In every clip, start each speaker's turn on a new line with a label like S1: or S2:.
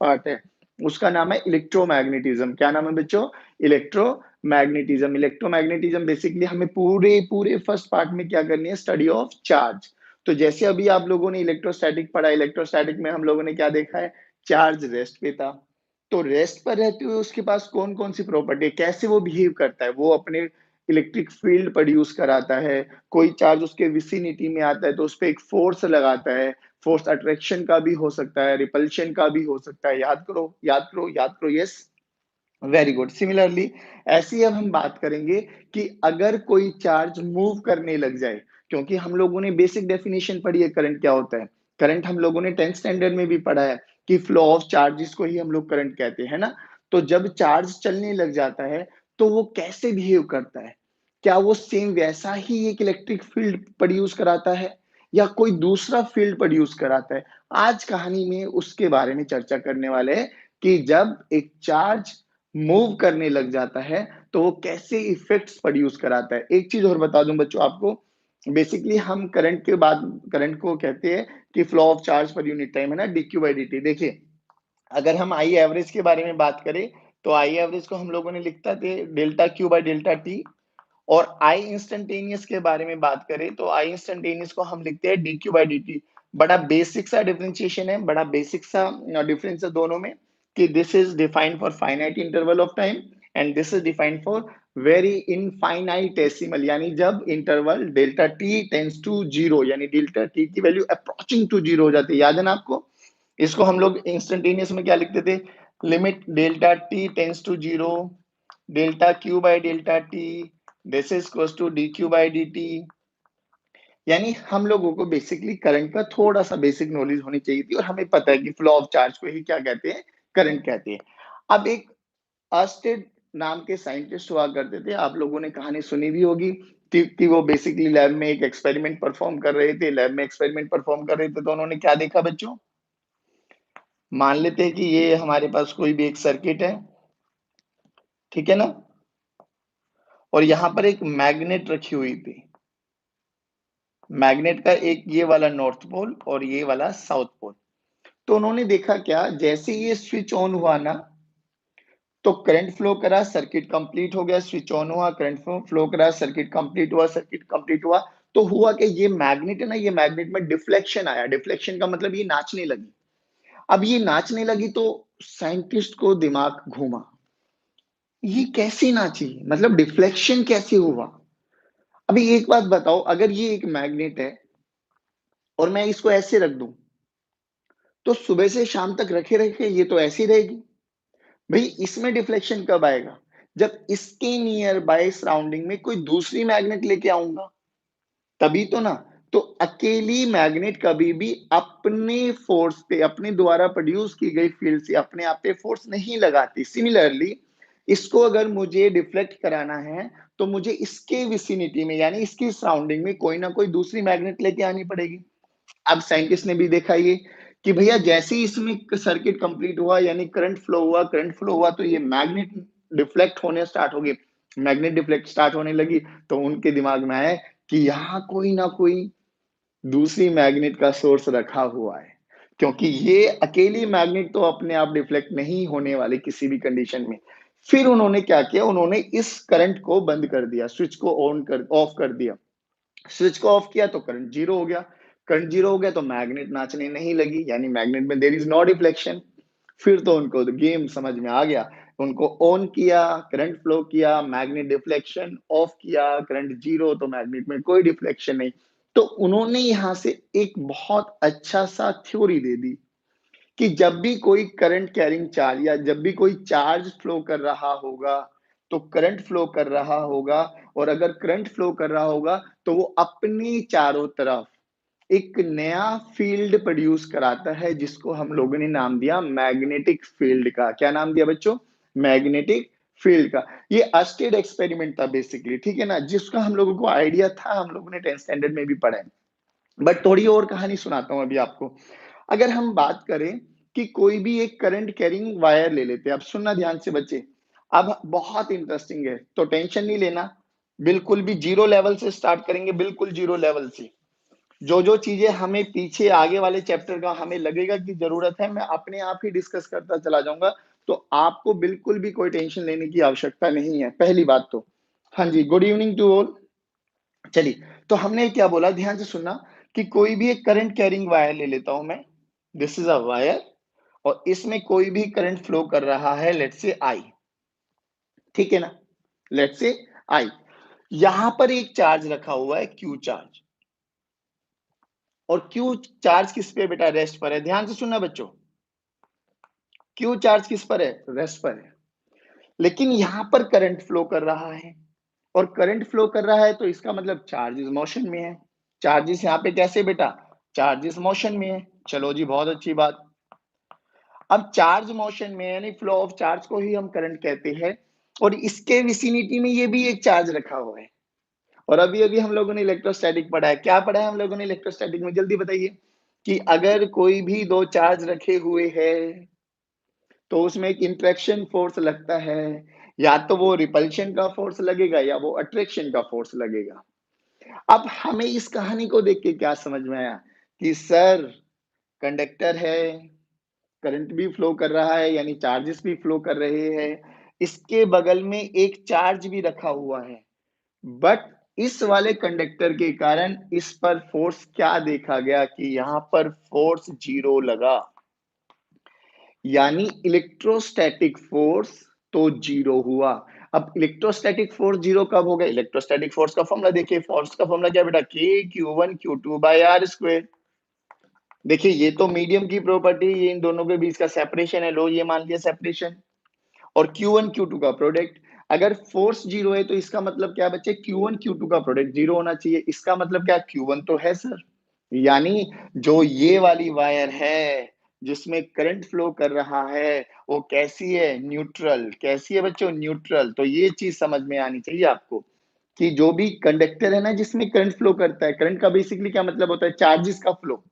S1: Part है, उसका नाम है इलेक्ट्रोमैग्नेटिज्म। क्या नाम है बच्चों? इलेक्ट्रोमैग्नेटिज्म। इलेक्ट्रोमैग्नेटिज्म बेसिकली हमें पूरे पूरे फर्स्ट पार्ट में क्या करनी है? Study of charge. तो जैसे अभी आप लोगों ने इलेक्ट्रोस्टैटिक पढ़ा, इलेक्ट्रोस्टैटिक में हम लोगों ने क्या देखा है? चार्ज रेस्ट पे था। तो रेस्ट पर रहते हुए उसके पास कौन कौन सी प्रॉपर्टी है, कैसे वो बिहेव करता है? वो अपने इलेक्ट्रिक फील्ड प्रोड्यूस कराता है। कोई चार्ज उसके विसिनिटी में आता है तो उस पर एक फोर्स लगाता है। फोर्स अट्रैक्शन का भी हो सकता है, रिपल्शन का भी हो सकता है। याद करो, याद करो, याद करो। Yes, very good. सिमिलरली ऐसी ही अब हम बात करेंगे कि अगर कोई चार्ज मूव करने लग जाए, क्योंकि हम लोगों ने बेसिक डेफिनेशन पढ़ी है करंट क्या होता है। करंट हम लोगों ने 10th स्टैंडर्ड में भी पढ़ा है कि फ्लो ऑफ चार्जेस को ही हम लोग करंट कहते हैं ना। तो जब चार्ज चलने लग जाता है तो वो कैसे बिहेव करता है? क्या वो सेम वैसा ही एक इलेक्ट्रिक फील्ड प्रोड्यूस कराता है या कोई दूसरा फील्ड प्रोड्यूस कराता है? आज कहानी में उसके बारे में चर्चा करने वाले हैं कि जब एक चार्ज मूव करने लग जाता है तो वो कैसे इफेक्ट्स प्रोड्यूस कराता है। एक चीज और बता दूं बच्चों आपको, बेसिकली हम करंट के बाद करंट को कहते हैं कि flow of charge per unit time है ना, dq बाई dt। देखिए, अगर हम आई एवरेज के बारे में बात करें तो आई एवरेज को हम लोगों ने लिखता थे delta q by delta T. और आई इंस्टेंटेनियस के बारे में बात करें तो आई इंस्टेंटेनियस को हम लिखते हैं dq बाई dt। बड़ा बेसिक सा डिफरेंशिएशन है, बड़ा बेसिक सा डिफरेंस है दोनों में, कि this is defined for finite interval of time and this is defined for very infinitesimal, यानी जब interval delta t tends to zero, यानी डेल्टा टी की वैल्यू अप्रोचिंग टू जीरो हो जाती है। याद है ना आपको? इसको हम लोग इंस्टेंटेनियस में क्या लिखते थे? Limit delta t tends to zero, delta q by delta t, this is equals to d q by d t. यानी हम लोगों को बेसिकली करंट का थोड़ा सा बेसिक नॉलेज होनी चाहिए थी और हमें पता है कि फ्लो ऑफ चार्ज को ही क्या कहते हैं? करंट कहते हैं। अब एक अर्स्टेड नाम के साइंटिस्ट हुआ करते थे, आप लोगों ने कहानी सुनी भी होगी कि वो बेसिकली लैब में एक एक्सपेरिमेंट परफॉर्म कर रहे थे। लैब में एक्सपेरिमेंट परफॉर्म कर रहे थे तो उन्होंने क्या देखा बच्चों? मान लेते हैं कि ये हमारे पास कोई भी एक सर्किट है, ठीक है ना, और यहां पर एक मैग्नेट रखी हुई थी। मैग्नेट का एक ये वाला नॉर्थ पोल और ये वाला साउथ पोल। तो उन्होंने देखा क्या, जैसे ये स्विच ऑन हुआ ना तो करंट फ्लो करा, सर्किट कंप्लीट हो गया। स्विच ऑन हुआ, करंट फ्लो करा, सर्किट कंप्लीट हुआ, सर्किट कंप्लीट हुआ। तो हुआ कि ये मैग्नेट है ना, ये मैग्नेट में डिफ्लेक्शन आया। डिफ्लेक्शन का मतलब ये नाचने लगी। अब ये नाचने लगी तो साइंटिस्ट को दिमाग घूमा, ये कैसे नाची, मतलब डिफ्लेक्शन कैसे हुआ? अभी एक बात बताओ, अगर ये एक मैग्नेट है और मैं इसको ऐसे रख दूं तो सुबह से शाम तक रखे रखे ये तो ऐसी रहेगी। भाई इसमें डिफ्लेक्शन कब आएगा? जब इसके नियर बाय सराउंडिंग में कोई दूसरी मैग्नेट लेके आऊंगा, तभी तो ना। तो अकेली मैग्नेट कभी भी अपने फोर्स पे, अपने द्वारा प्रोड्यूस की गई फील्ड से अपने आप पे फोर्स नहीं लगाती। सिमिलरली इसको अगर मुझे डिफ्लेक्ट कराना है तो मुझे इसके विसिनिटी में, यानी इसकी सराउंडिंग में कोई ना कोई दूसरी मैग्नेट लेके आनी पड़ेगी। अब साइंटिस्ट ने भी देखा ये कि भैया जैसे ही इसमें सर्किट कंप्लीट हुआ, यानी करंट फ्लो हुआ, करंट फ्लो हुआ तो ये मैग्नेट डिफ्लेक्ट होने स्टार्ट हो गई। मैग्नेट डिफ्लेक्ट स्टार्ट होने लगी तो उनके दिमाग में आया कि यहाँ कोई ना कोई दूसरी मैग्नेट का सोर्स रखा हुआ है, क्योंकि ये अकेली मैग्नेट तो अपने आप डिफ्लेक्ट नहीं होने वाली किसी भी कंडीशन में। फिर उन्होंने क्या किया, उन्होंने इस करंट को बंद कर दिया, स्विच को ऑन कर ऑफ कर दिया। स्विच को ऑफ किया तो करंट जीरो हो गया। करंट जीरो हो गया तो मैग्नेट नाचने नहीं लगी, यानी मैग्नेट में देर इज नो डिफ्लेक्शन। फिर तो उनको गेम समझ में आ गया। उनको ऑन किया, करंट फ्लो किया, मैग्नेट डिफ्लेक्शन, ऑफ किया, करंट जीरो, तो मैग्नेट में कोई डिफ्लेक्शन नहीं। तो उन्होंने यहां से एक बहुत अच्छा सा थ्योरी दे दी कि जब भी कोई करंट कैरिंग चार्ज या जब भी कोई चार्ज फ्लो कर रहा होगा तो करंट फ्लो कर रहा होगा। और अगर करंट फ्लो कर रहा होगा तो वो अपनी चारों तरफ एक नया फील्ड प्रोड्यूस कराता है, जिसको हम लोगों ने नाम दिया मैग्नेटिक फील्ड का। क्या नाम दिया बच्चों? मैग्नेटिक फील्ड का। ये अस्टेड एक्सपेरिमेंट था बेसिकली, ठीक है ना, जिसका हम लोगों को आइडिया था, हम लोगों ने 10th स्टैंडर्ड में भी पढ़ा है। बट थोड़ी और कहानी सुनाता हूं अभी आपको। अगर हम बात करें कि कोई भी एक करंट कैरिंग वायर ले लेते हैं, अब सुनना ध्यान से बच्चे, अब बहुत इंटरेस्टिंग है तो टेंशन नहीं लेना। बिल्कुल भी जीरो लेवल से स्टार्ट करेंगे, बिल्कुल जीरो लेवल से। जो जो चीजें हमें पीछे आगे वाले चैप्टर का हमें लगेगा कि जरूरत है, मैं अपने आप ही डिस्कस करता चला जाऊंगा। तो आपको बिल्कुल भी कोई टेंशन लेने की आवश्यकता नहीं है, पहली बात तो। हाँ जी, गुड इवनिंग टू ऑल। चलिए, तो हमने क्या बोला, ध्यान से सुनना, कि कोई भी एक करंट कैरिंग वायर ले लेता हूं मैं। दिस इज अ वायर, और इसमें कोई भी करंट फ्लो कर रहा है, लेट्स से आई। ठीक है ना, लेट्स से आई। यहां पर एक चार्ज रखा हुआ है, क्यू चार्ज। और क्यू चार्ज किस पे बेटा, रेस्ट पर है। ध्यान से सुनना बच्चों, क्यू चार्ज किस पर है, रेस्ट पर है। लेकिन यहां पर करंट फ्लो कर रहा है, और करंट फ्लो कर रहा है तो इसका मतलब चार्जेस मोशन में है। चार्जेस यहाँ पे कैसे बेटा, चार्जेस मोशन में है। चलो जी, बहुत अच्छी बात। अब चार्ज मोशन में यानी फ्लो ऑफ चार्ज को ही हम करंट कहते हैं, और इसके विसिनिटी में ये भी एक चार्ज रखा हुआ है। और अभी अभी हम लोगों ने इलेक्ट्रोस्टैटिक पढ़ा है, क्या पढ़ा है हम लोगों ने इलेक्ट्रोस्टैटिक में, जल्दी बताइए। कि अगर कोई भी दो चार्ज रखे हुए हैं तो उसमें एक इंट्रैक्शन फोर्स लगता है, या तो वो रिपल्शन का फोर्स लगेगा या वो अट्रैक्शन का फोर्स लगेगा। अब हमें इस कहानी को देख के क्या समझ में आया, कि सर कंडक्टर है, करंट भी फ्लो कर रहा है, यानी चार्जेस भी फ्लो कर रहे हैं, इसके बगल में एक चार्ज भी रखा हुआ है। बट इस वाले कंडक्टर के कारण इस पर फोर्स क्या देखा गया, कि यहां पर फोर्स जीरो लगा। यानी इलेक्ट्रोस्टैटिक फोर्स तो जीरो हुआ। अब इलेक्ट्रोस्टैटिक फोर्स जीरो कब होगा, इलेक्ट्रोस्टैटिक फोर्स का फॉर्मूला देखिए। फोर्स का फॉर्मूला क्या बेटा, k q one q two by r square. देखिए, ये तो मीडियम की प्रॉपर्टी, ये इन दोनों के बीच का सेपरेशन है, लो ये मान लिया सेपरेशन। और Q1 Q2 का प्रोडक्ट। अगर फोर्स जीरो है तो इसका मतलब क्या बच्चे, Q1 Q2 का प्रोडक्ट जीरो होना चाहिए। इसका मतलब क्या, Q1 तो है सर। यानी जो ये वाली वायर है जिसमें करंट फ्लो कर रहा है, वो कैसी है, न्यूट्रल। कैसी है बच्चों, न्यूट्रल। तो ये चीज समझ में आनी चाहिए आपको, कि जो भी कंडक्टर है ना जिसमें करंट फ्लो करता है, करंट का बेसिकली क्या मतलब होता है, चार्जेस का फ्लो।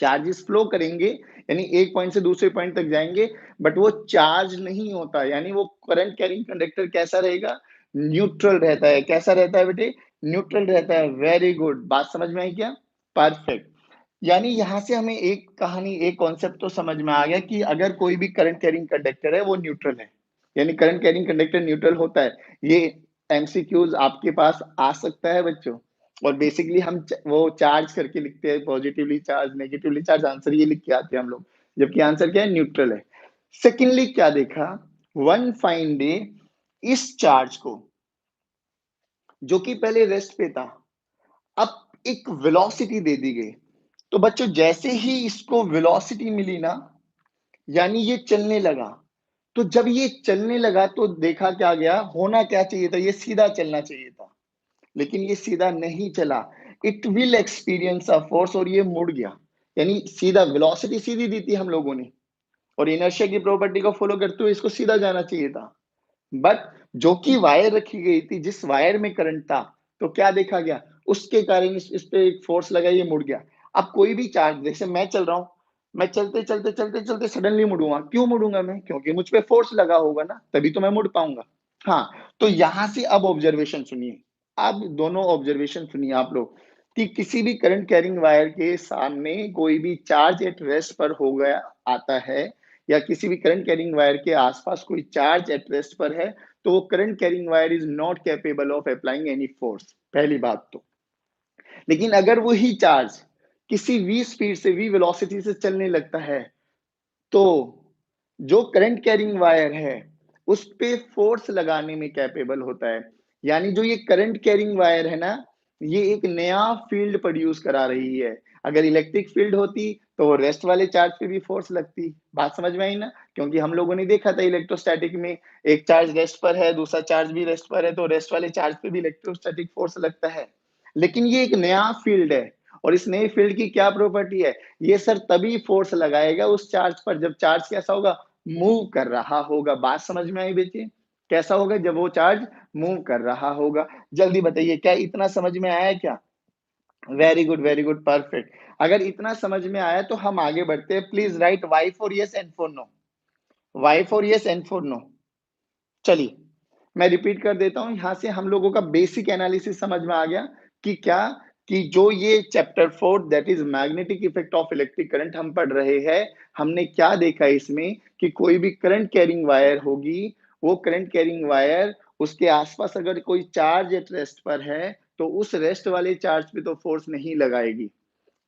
S1: चार्जेस फ्लो करेंगे यानी एक पॉइंट से दूसरे पॉइंट तक जाएंगे, बट वो चार्ज नहीं होता। यानी वो करंट कैरिंग कंडक्टर कैसा रहेगा, न्यूट्रल रहता है। कैसा रहता है बेटे, न्यूट्रल रहता है। वेरी गुड, बात समझ में आई क्या, परफेक्ट। यानी यहां से हमें एक कहानी, एक कॉन्सेप्ट तो समझ में आ गया, कि अगर कोई भी करंट कैरिंग कंडक्टर है वो न्यूट्रल है। यानी करंट कैरिंग कंडक्टर न्यूट्रल होता है। ये एमसीक्यूज आपके पास आ सकता है बच्चों। और बेसिकली हम वो चार्ज करके लिखते हैं, positively charge negatively charge, answer ये लिख के आते हैं हम लोग। जबकि आंसर क्या है, न्यूट्रल है। सेकेंडली क्या देखा, वन फाइन डे इस चार्ज को, जो कि पहले रेस्ट पे था, अब एक वेलोसिटी दे दी गई। तो बच्चों जैसे ही इसको वेलोसिटी मिली ना, यानी ये चलने लगा। तो जब ये चलने लगा तो देखा क्या गया, होना क्या चाहिए था, ये सीधा चलना चाहिए था। लेकिन ये सीधा नहीं चला। It will experience a force, और ये मुड़ गया। यानी सीधा वेलोसिटी सीधी दी थी हम लोगों ने, और इनर्शिया की प्रॉपर्टी को फॉलो करते हुए इसको सीधा जाना चाहिए था। बट जो कि वायर रखी गई थी, जिस वायर में करंट था, तो क्या देखा गया, उसके कारण इस पे एक फोर्स लगा, ये मुड़ गया। अब कोई भी चार्ज, जैसे मैं चल रहा हूं, मैं चलते चलते चलते चलते सडनली मुड़ूंगा, क्यों मुड़ूंगा मैं, क्योंकि मुझ पे फोर्स लगा होगा ना, तभी तो मैं मुड़ पाऊंगा। हाँ, तो यहां से अब ऑब्जर्वेशन सुनिए। अब दोनों ऑब्जर्वेशन सुनिए आप लोग, कि किसी भी करंट कैरिंग वायर के सामने कोई भी चार्ज एट रेस्ट पर हो गया आता है, या किसी भी करंट कैरिंग वायर के आसपास कोई चार्ज एट रेस्ट पर है, तो वो current carrying wire is not capable of applying any force, पहली बात तो। लेकिन अगर वही चार्ज किसी v स्पीड से, v वेलोसिटी से चलने लगता है, तो जो करंट कैरिंग वायर है उस पे फोर्स लगाने में कैपेबल होता है। यानी जो ये करंट कैरिंग वायर है ना, ये एक नया फील्ड प्रोड्यूस करा रही है। अगर इलेक्ट्रिक फील्ड होती तो वो रेस्ट वाले चार्ज पे भी फोर्स लगती। बात समझ में आई ना, क्योंकि हम लोगों ने देखा था इलेक्ट्रोस्टैटिक में, एक चार्ज रेस्ट पर है, दूसरा चार्ज भी रेस्ट पर है, तो रेस्ट वाले चार्ज पे भी इलेक्ट्रोस्टैटिक फोर्स लगता है। लेकिन ये एक नया फील्ड है, और इस नए फील्ड की क्या प्रॉपर्टी है, ये सर तभी फोर्स लगाएगा उस चार्ज पर जब चार्ज कैसा होगा, मूव कर रहा होगा। बात समझ में आई बेटे, कैसा होगा, जब वो चार्ज मूव कर रहा होगा। जल्दी बताइए, क्या इतना समझ में आया क्या, वेरी गुड परफेक्ट। अगर इतना समझ में आया तो हम आगे बढ़ते हैं। Please write y for yes and for no, Y for yes and for no. चलिए, मैं रिपीट कर देता हूं। यहां से हम लोगों का बेसिक एनालिसिस समझ में आ गया, कि क्या, कि जो ये chapter 4 that is magnetic effect of electric current हम पढ़ रहे हैं, हमने क्या देखा इसमें कि कोई भी करंट कैरिंग वायर होगी, वो करंट कैरिंग वायर उसके आसपास अगर कोई चार्ज एट रेस्ट पर है, तो उस रेस्ट वाले चार्ज पे तो फोर्स नहीं लगाएगी,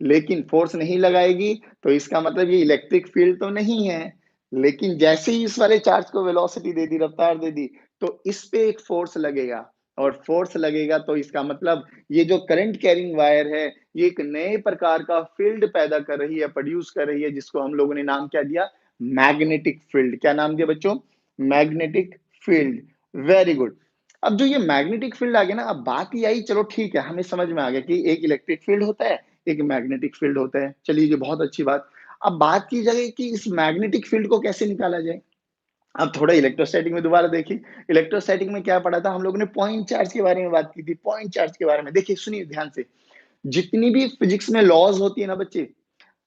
S1: लेकिन फोर्स नहीं लगाएगी तो इसका मतलब ये इलेक्ट्रिक फील्ड तो नहीं है। लेकिन जैसे ही इस वाले चार्ज को वेलोसिटी दे दी, रफ्तार दे दी, तो इस पे एक फोर्स लगेगा, और फोर्स लगेगा तो इसका मतलब ये जो करंट कैरिंग वायर है, ये एक नए प्रकार का फील्ड पैदा कर रही है, प्रोड्यूस कर रही है, जिसको हम लोगों ने नाम क्या दिया, मैग्नेटिक फील्ड। क्या नाम दिया बच्चों, मैग्नेटिक फील्ड। Very good. अब जो ये मैग्नेटिक फील्ड आ गया ना, अब बात ये आई, चलो ठीक है, हमें समझ में आ गया कि एक इलेक्ट्रिक फील्ड होता है, एक मैग्नेटिक फील्ड होता है। चलिए ये बहुत अच्छी बात। अब बात की जाए कि इस मैग्नेटिक फील्ड को कैसे निकाला जाए। अब थोड़ा इलेक्ट्रोस्टैटिक में दोबारा देखिए, इलेक्ट्रोस्टैटिक में क्या पढ़ा था हम लोगों ने, पॉइंट चार्ज के बारे में बात की थी, पॉइंट चार्ज के बारे में। देखिए सुनिए ध्यान से, जितनी भी फिजिक्स में लॉज होती है ना बच्चे,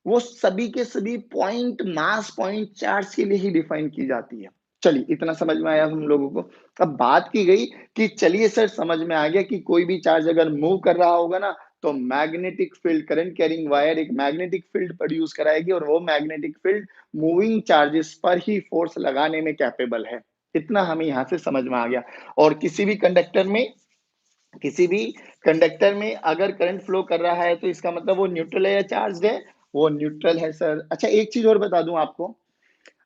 S1: वो सभी के सभी पॉइंट मास पॉइंट चार्ज के लिए ही डिफाइन की जाती है। चलिए इतना समझ में आया हम लोगों को। अब बात की गई कि चलिए सर समझ में आ गया कि कोई भी चार्ज अगर मूव कर रहा होगा ना, तो magnetic field, current carrying wire एक मैग्नेटिक फील्ड प्रोड्यूस कराएगी, और वो मैग्नेटिक फील्ड मूविंग चार्जेस पर ही फोर्स लगाने में कैपेबल है। इतना हमें यहाँ से समझ में आ गया। और किसी भी कंडक्टर में अगर करंट फ्लो कर रहा है, तो इसका मतलब वो न्यूट्रल है या चार्ज है, वो न्यूट्रल है सर। अच्छा एक चीज और बता दूं आपको,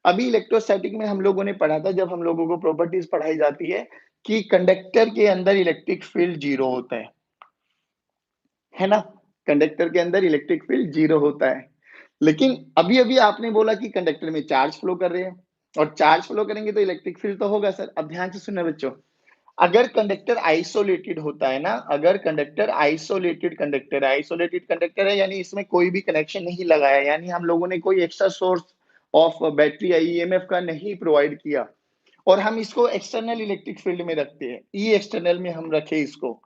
S1: अभी इलेक्ट्रोस्टैटिक में हम लोगों ने पढ़ा था, जब हम लोगों को प्रॉपर्टीज पढ़ाई जाती है, कि कंडक्टर के अंदर इलेक्ट्रिक फील्ड जीरो होता है ना, कंडक्टर के अंदर इलेक्ट्रिक फील्ड जीरो होता है। लेकिन अभी अभी आपने बोला कि कंडक्टर में चार्ज फ्लो कर रहे हैं, और चार्ज फ्लो करेंगे तो इलेक्ट्रिक फील्ड तो होगा सर। अब ध्यान से सुनना बच्चों, अगर कंडक्टर आइसोलेटेड होता है ना, अगर कंडक्टर आइसोलेटेड कंडक्टर है, यानी इसमें कोई भी कनेक्शन नहीं लगाया, यानी हम लोगों ने कोई एक्स्ट्रा सोर्स ऑफ बैटरी या ईएमएफ का नहीं प्रोवाइड किया, और हम इसको एक्सटर्नल इलेक्ट्रिक फील्ड में रखते हैं, ई एक्सटर्नल में हम रखे इसको,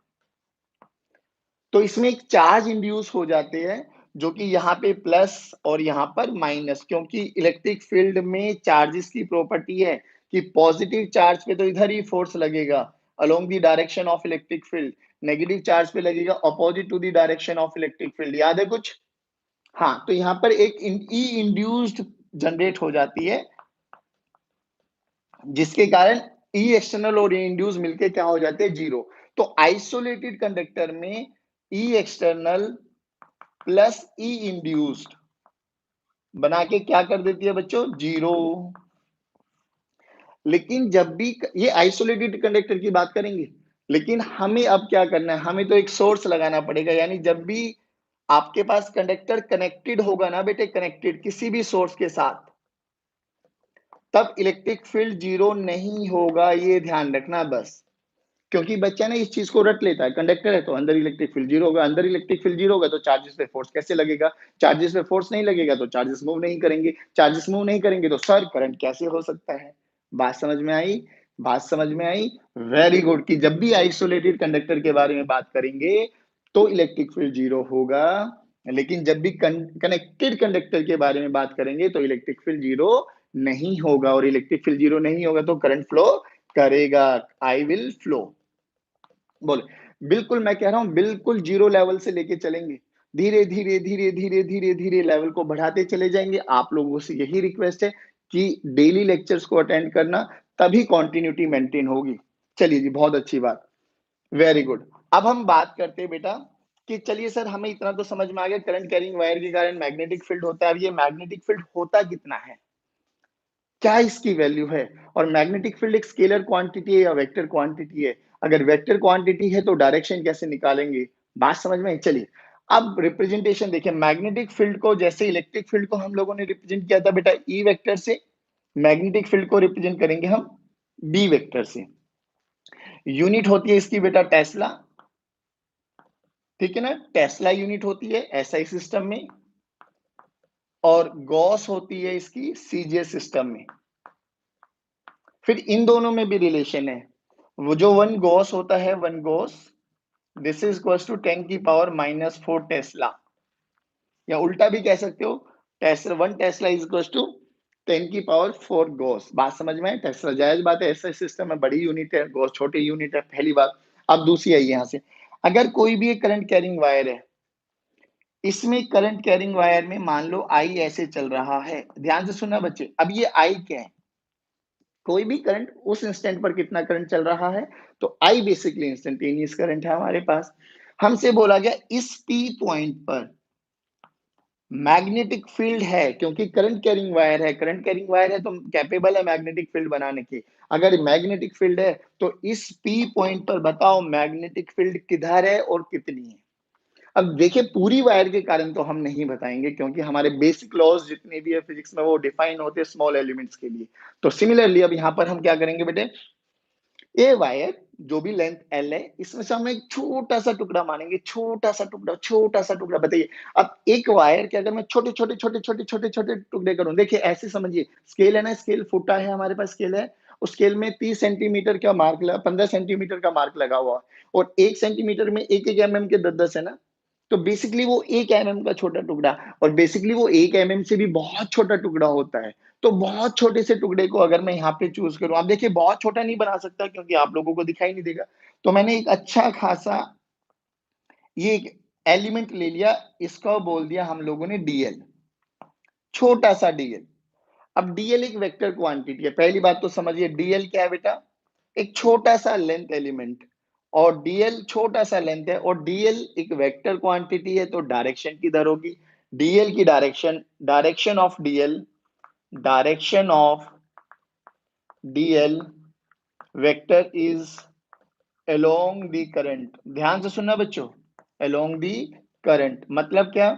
S1: तो इसमें एक चार्ज इंड्यूस हो जाते हैं, जो कि यहाँ पे प्लस और यहाँ पर माइनस, क्योंकि इलेक्ट्रिक फील्ड में चार्जेस की प्रॉपर्टी है कि पॉजिटिव चार्ज पे तो इधर ही फोर्स लगेगा along the direction of electric field, negative charge पे लगेगा opposite to the direction of electric field. याद है कुछ? हाँ, तो यहाँ पर एक ई इंड्यूस्ड जनरेट हो जाती है, जिसके कारण ई एक्सटर्नल और ई इंड्यूस मिलके क्या हो जाते हैं, जीरो। तो आइसोलेटेड कंडक्टर में ई एक्सटर्नल प्लस ई इंड्यूस्ड बना के क्या कर देती है बच्चों, जीरो। लेकिन जब भी ये आइसोलेटेड कंडक्टर की बात करेंगे, लेकिन हमें अब क्या करना है, हमें तो एक सोर्स लगाना पड़ेगा, यानी जब भी आपके पास कंडक्टर कनेक्टेड होगा ना बेटे, कनेक्टेड किसी भी सोर्स के साथ, तब इलेक्ट्रिक फील्ड जीरो नहीं होगा, ये ध्यान रखना बस। क्योंकि बच्चा ना इस चीज को रट लेता है, कंडक्टर है तो अंदर इलेक्ट्रिक फील्ड जीरो होगा, अंदर इलेक्ट्रिक फील्ड जीरो होगा तो चार्जेस पे फोर्स कैसे लगेगा, चार्जेस पे फोर्स नहीं लगेगा तो चार्जेस मूव नहीं करेंगे, चार्जेस मूव नहीं करेंगे तो सर करंट कैसे हो सकता है। बात समझ में आई? बात समझ में आई? Very good. कि जब भी आइसोलेटेड कंडक्टर के बारे में बात करेंगे तो इलेक्ट्रिक फील्ड जीरो होगा, लेकिन जब भी कनेक्टेड कंडक्टर के बारे में बात करेंगे तो इलेक्ट्रिक फील्ड जीरो नहीं होगा, और इलेक्ट्रिक फील्ड जीरो नहीं होगा तो करंट फ्लो करेगा, आई विल फ्लो। बोले बिल्कुल, मैं कह रहा हूं बिल्कुल जीरो लेवल से लेके चलेंगे, धीरे धीरे धीरे धीरे धीरे धीरे लेवल को बढ़ाते चले जाएंगे। आप लोगों से यही रिक्वेस्ट है कि डेली लेक्चर्स को अटेंड करना, तभी कॉन्टिन्यूटी मेंटेन होगी। चलिए जी, बहुत अच्छी बात, वेरी गुड। अब हम बात करते हैं बेटा कि चलिए सर हमें इतना तो समझ में आ गया, करंट कैरिंग वायर के कारण मैग्नेटिक फील्ड होता है। अब ये मैग्नेटिक फील्ड होता कितना है, क्या इसकी वैल्यू है, और मैग्नेटिक फील्ड एक स्केलर क्वांटिटी है या वेक्टर क्वांटिटी है, अगर वेक्टर क्वांटिटी है तो डायरेक्शन कैसे निकालेंगे। बात समझ में आई? चलिए अब रिप्रेजेंटेशन देखिए, मैग्नेटिक फील्ड को जैसे इलेक्ट्रिक फील्ड को हम लोगों ने रिप्रेजेंट किया था बेटा ई वेक्टर से, मैग्नेटिक फील्ड को रिप्रेजेंट करेंगे हम बी वेक्टर से। यूनिट होती है इसकी बेटा टेस्ला, ठीक है ना, टेस्ला यूनिट होती है एसआई सिस्टम में, और गॉस होती है इसकी सीजीएस सिस्टम में। फिर इन दोनों में भी रिलेशन है, वो जो वन गॉस होता है, one gauss this is equals to 10 की पावर -4 टेस्ला, या उल्टा भी कह सकते हो, tesla one tesla is equals to 10 की पावर 4 गॉस। बात समझ में है? टेस्ला जायज बात है, ऐसा सिस्टम में बड़ी यूनिट है, गॉस छोटी यूनिट है, पहली बात। अब दूसरी आई यहाँ से, अगर कोई भी एक करंट कैरिंग वायर है, इसमें करंट कैरिंग वायर में मान लो आई ऐसे चल रहा है, ध्यान से सुनना बच्चे। अब ये आई क्या है, कोई भी करंट उस इंस्टेंट पर कितना करंट चल रहा है, तो आई बेसिकली इंस्टेंटेनियस करंट है हमारे पास। हमसे बोला गया इस पी पॉइंट पर मैग्नेटिक फील्ड है, क्योंकि करंट कैरिंग वायर है, करंट कैरिंग वायर है तो कैपेबल है मैग्नेटिक फील्ड बनाने की। अगर मैग्नेटिक फील्ड है तो इस पी पॉइंट पर बताओ मैग्नेटिक फील्ड किधर है और कितनी है। अब देखिए पूरी वायर के कारण तो हम नहीं बताएंगे, क्योंकि हमारे बेसिक लॉज जितने भी है फिजिक्स में वो डिफाइन होते हैं स्मॉल एलिमेंट्स के लिए। तो सिमिलरली अब यहाँ पर हम क्या करेंगे बेटे, ये वायर जो भी लेंथ एल है इसमें से हम एक छोटा सा टुकड़ा मानेंगे, छोटा सा टुकड़ा, छोटा सा टुकड़ा। बताइए अब एक वायर के अगर मैं छोटे छोटे छोटे छोटे छोटे छोटे टुकड़े करूं, देखिए ऐसे समझिए, स्केल है ना, स्केल फुटा है हमारे पास, स्केल है, उस स्केल में 30 सेंटीमीटर का मार्क लगा, 15 सेंटीमीटर का मार्क लगा हुआ, और 1 सेंटीमीटर में 1 1 mm के 10 10 है ना, तो बेसिकली वो 1 mm का छोटा टुकड़ा, और बेसिकली वो 1 mm से भी बहुत छोटा टुकड़ा होता है। तो बहुत छोटे से टुकड़े को अगर मैं यहाँ पे चूज करूं, आप देखिए बहुत छोटा नहीं बना सकता क्योंकि आप लोगों को दिखाई नहीं देगा, तो मैंने एक अच्छा खासा ये एक एलिमेंट ले लिया, इसका बोल दिया हम लोगों ने डीएल, छोटा सा डीएल। अब डीएल एक वेक्टर क्वांटिटी है, पहली बात तो समझिए डीएल क्या है बेटा, एक छोटा सा लेंथ एलिमेंट, और डीएल छोटा सा लेंथ है, और डीएल एक वेक्टर क्वांटिटी है, तो डायरेक्शन किधर होगी, डीएल की direction, direction of DL, direction of DL vector is along the current. ध्यान से सुनना बच्चों, अलोंग द करंट मतलब क्या,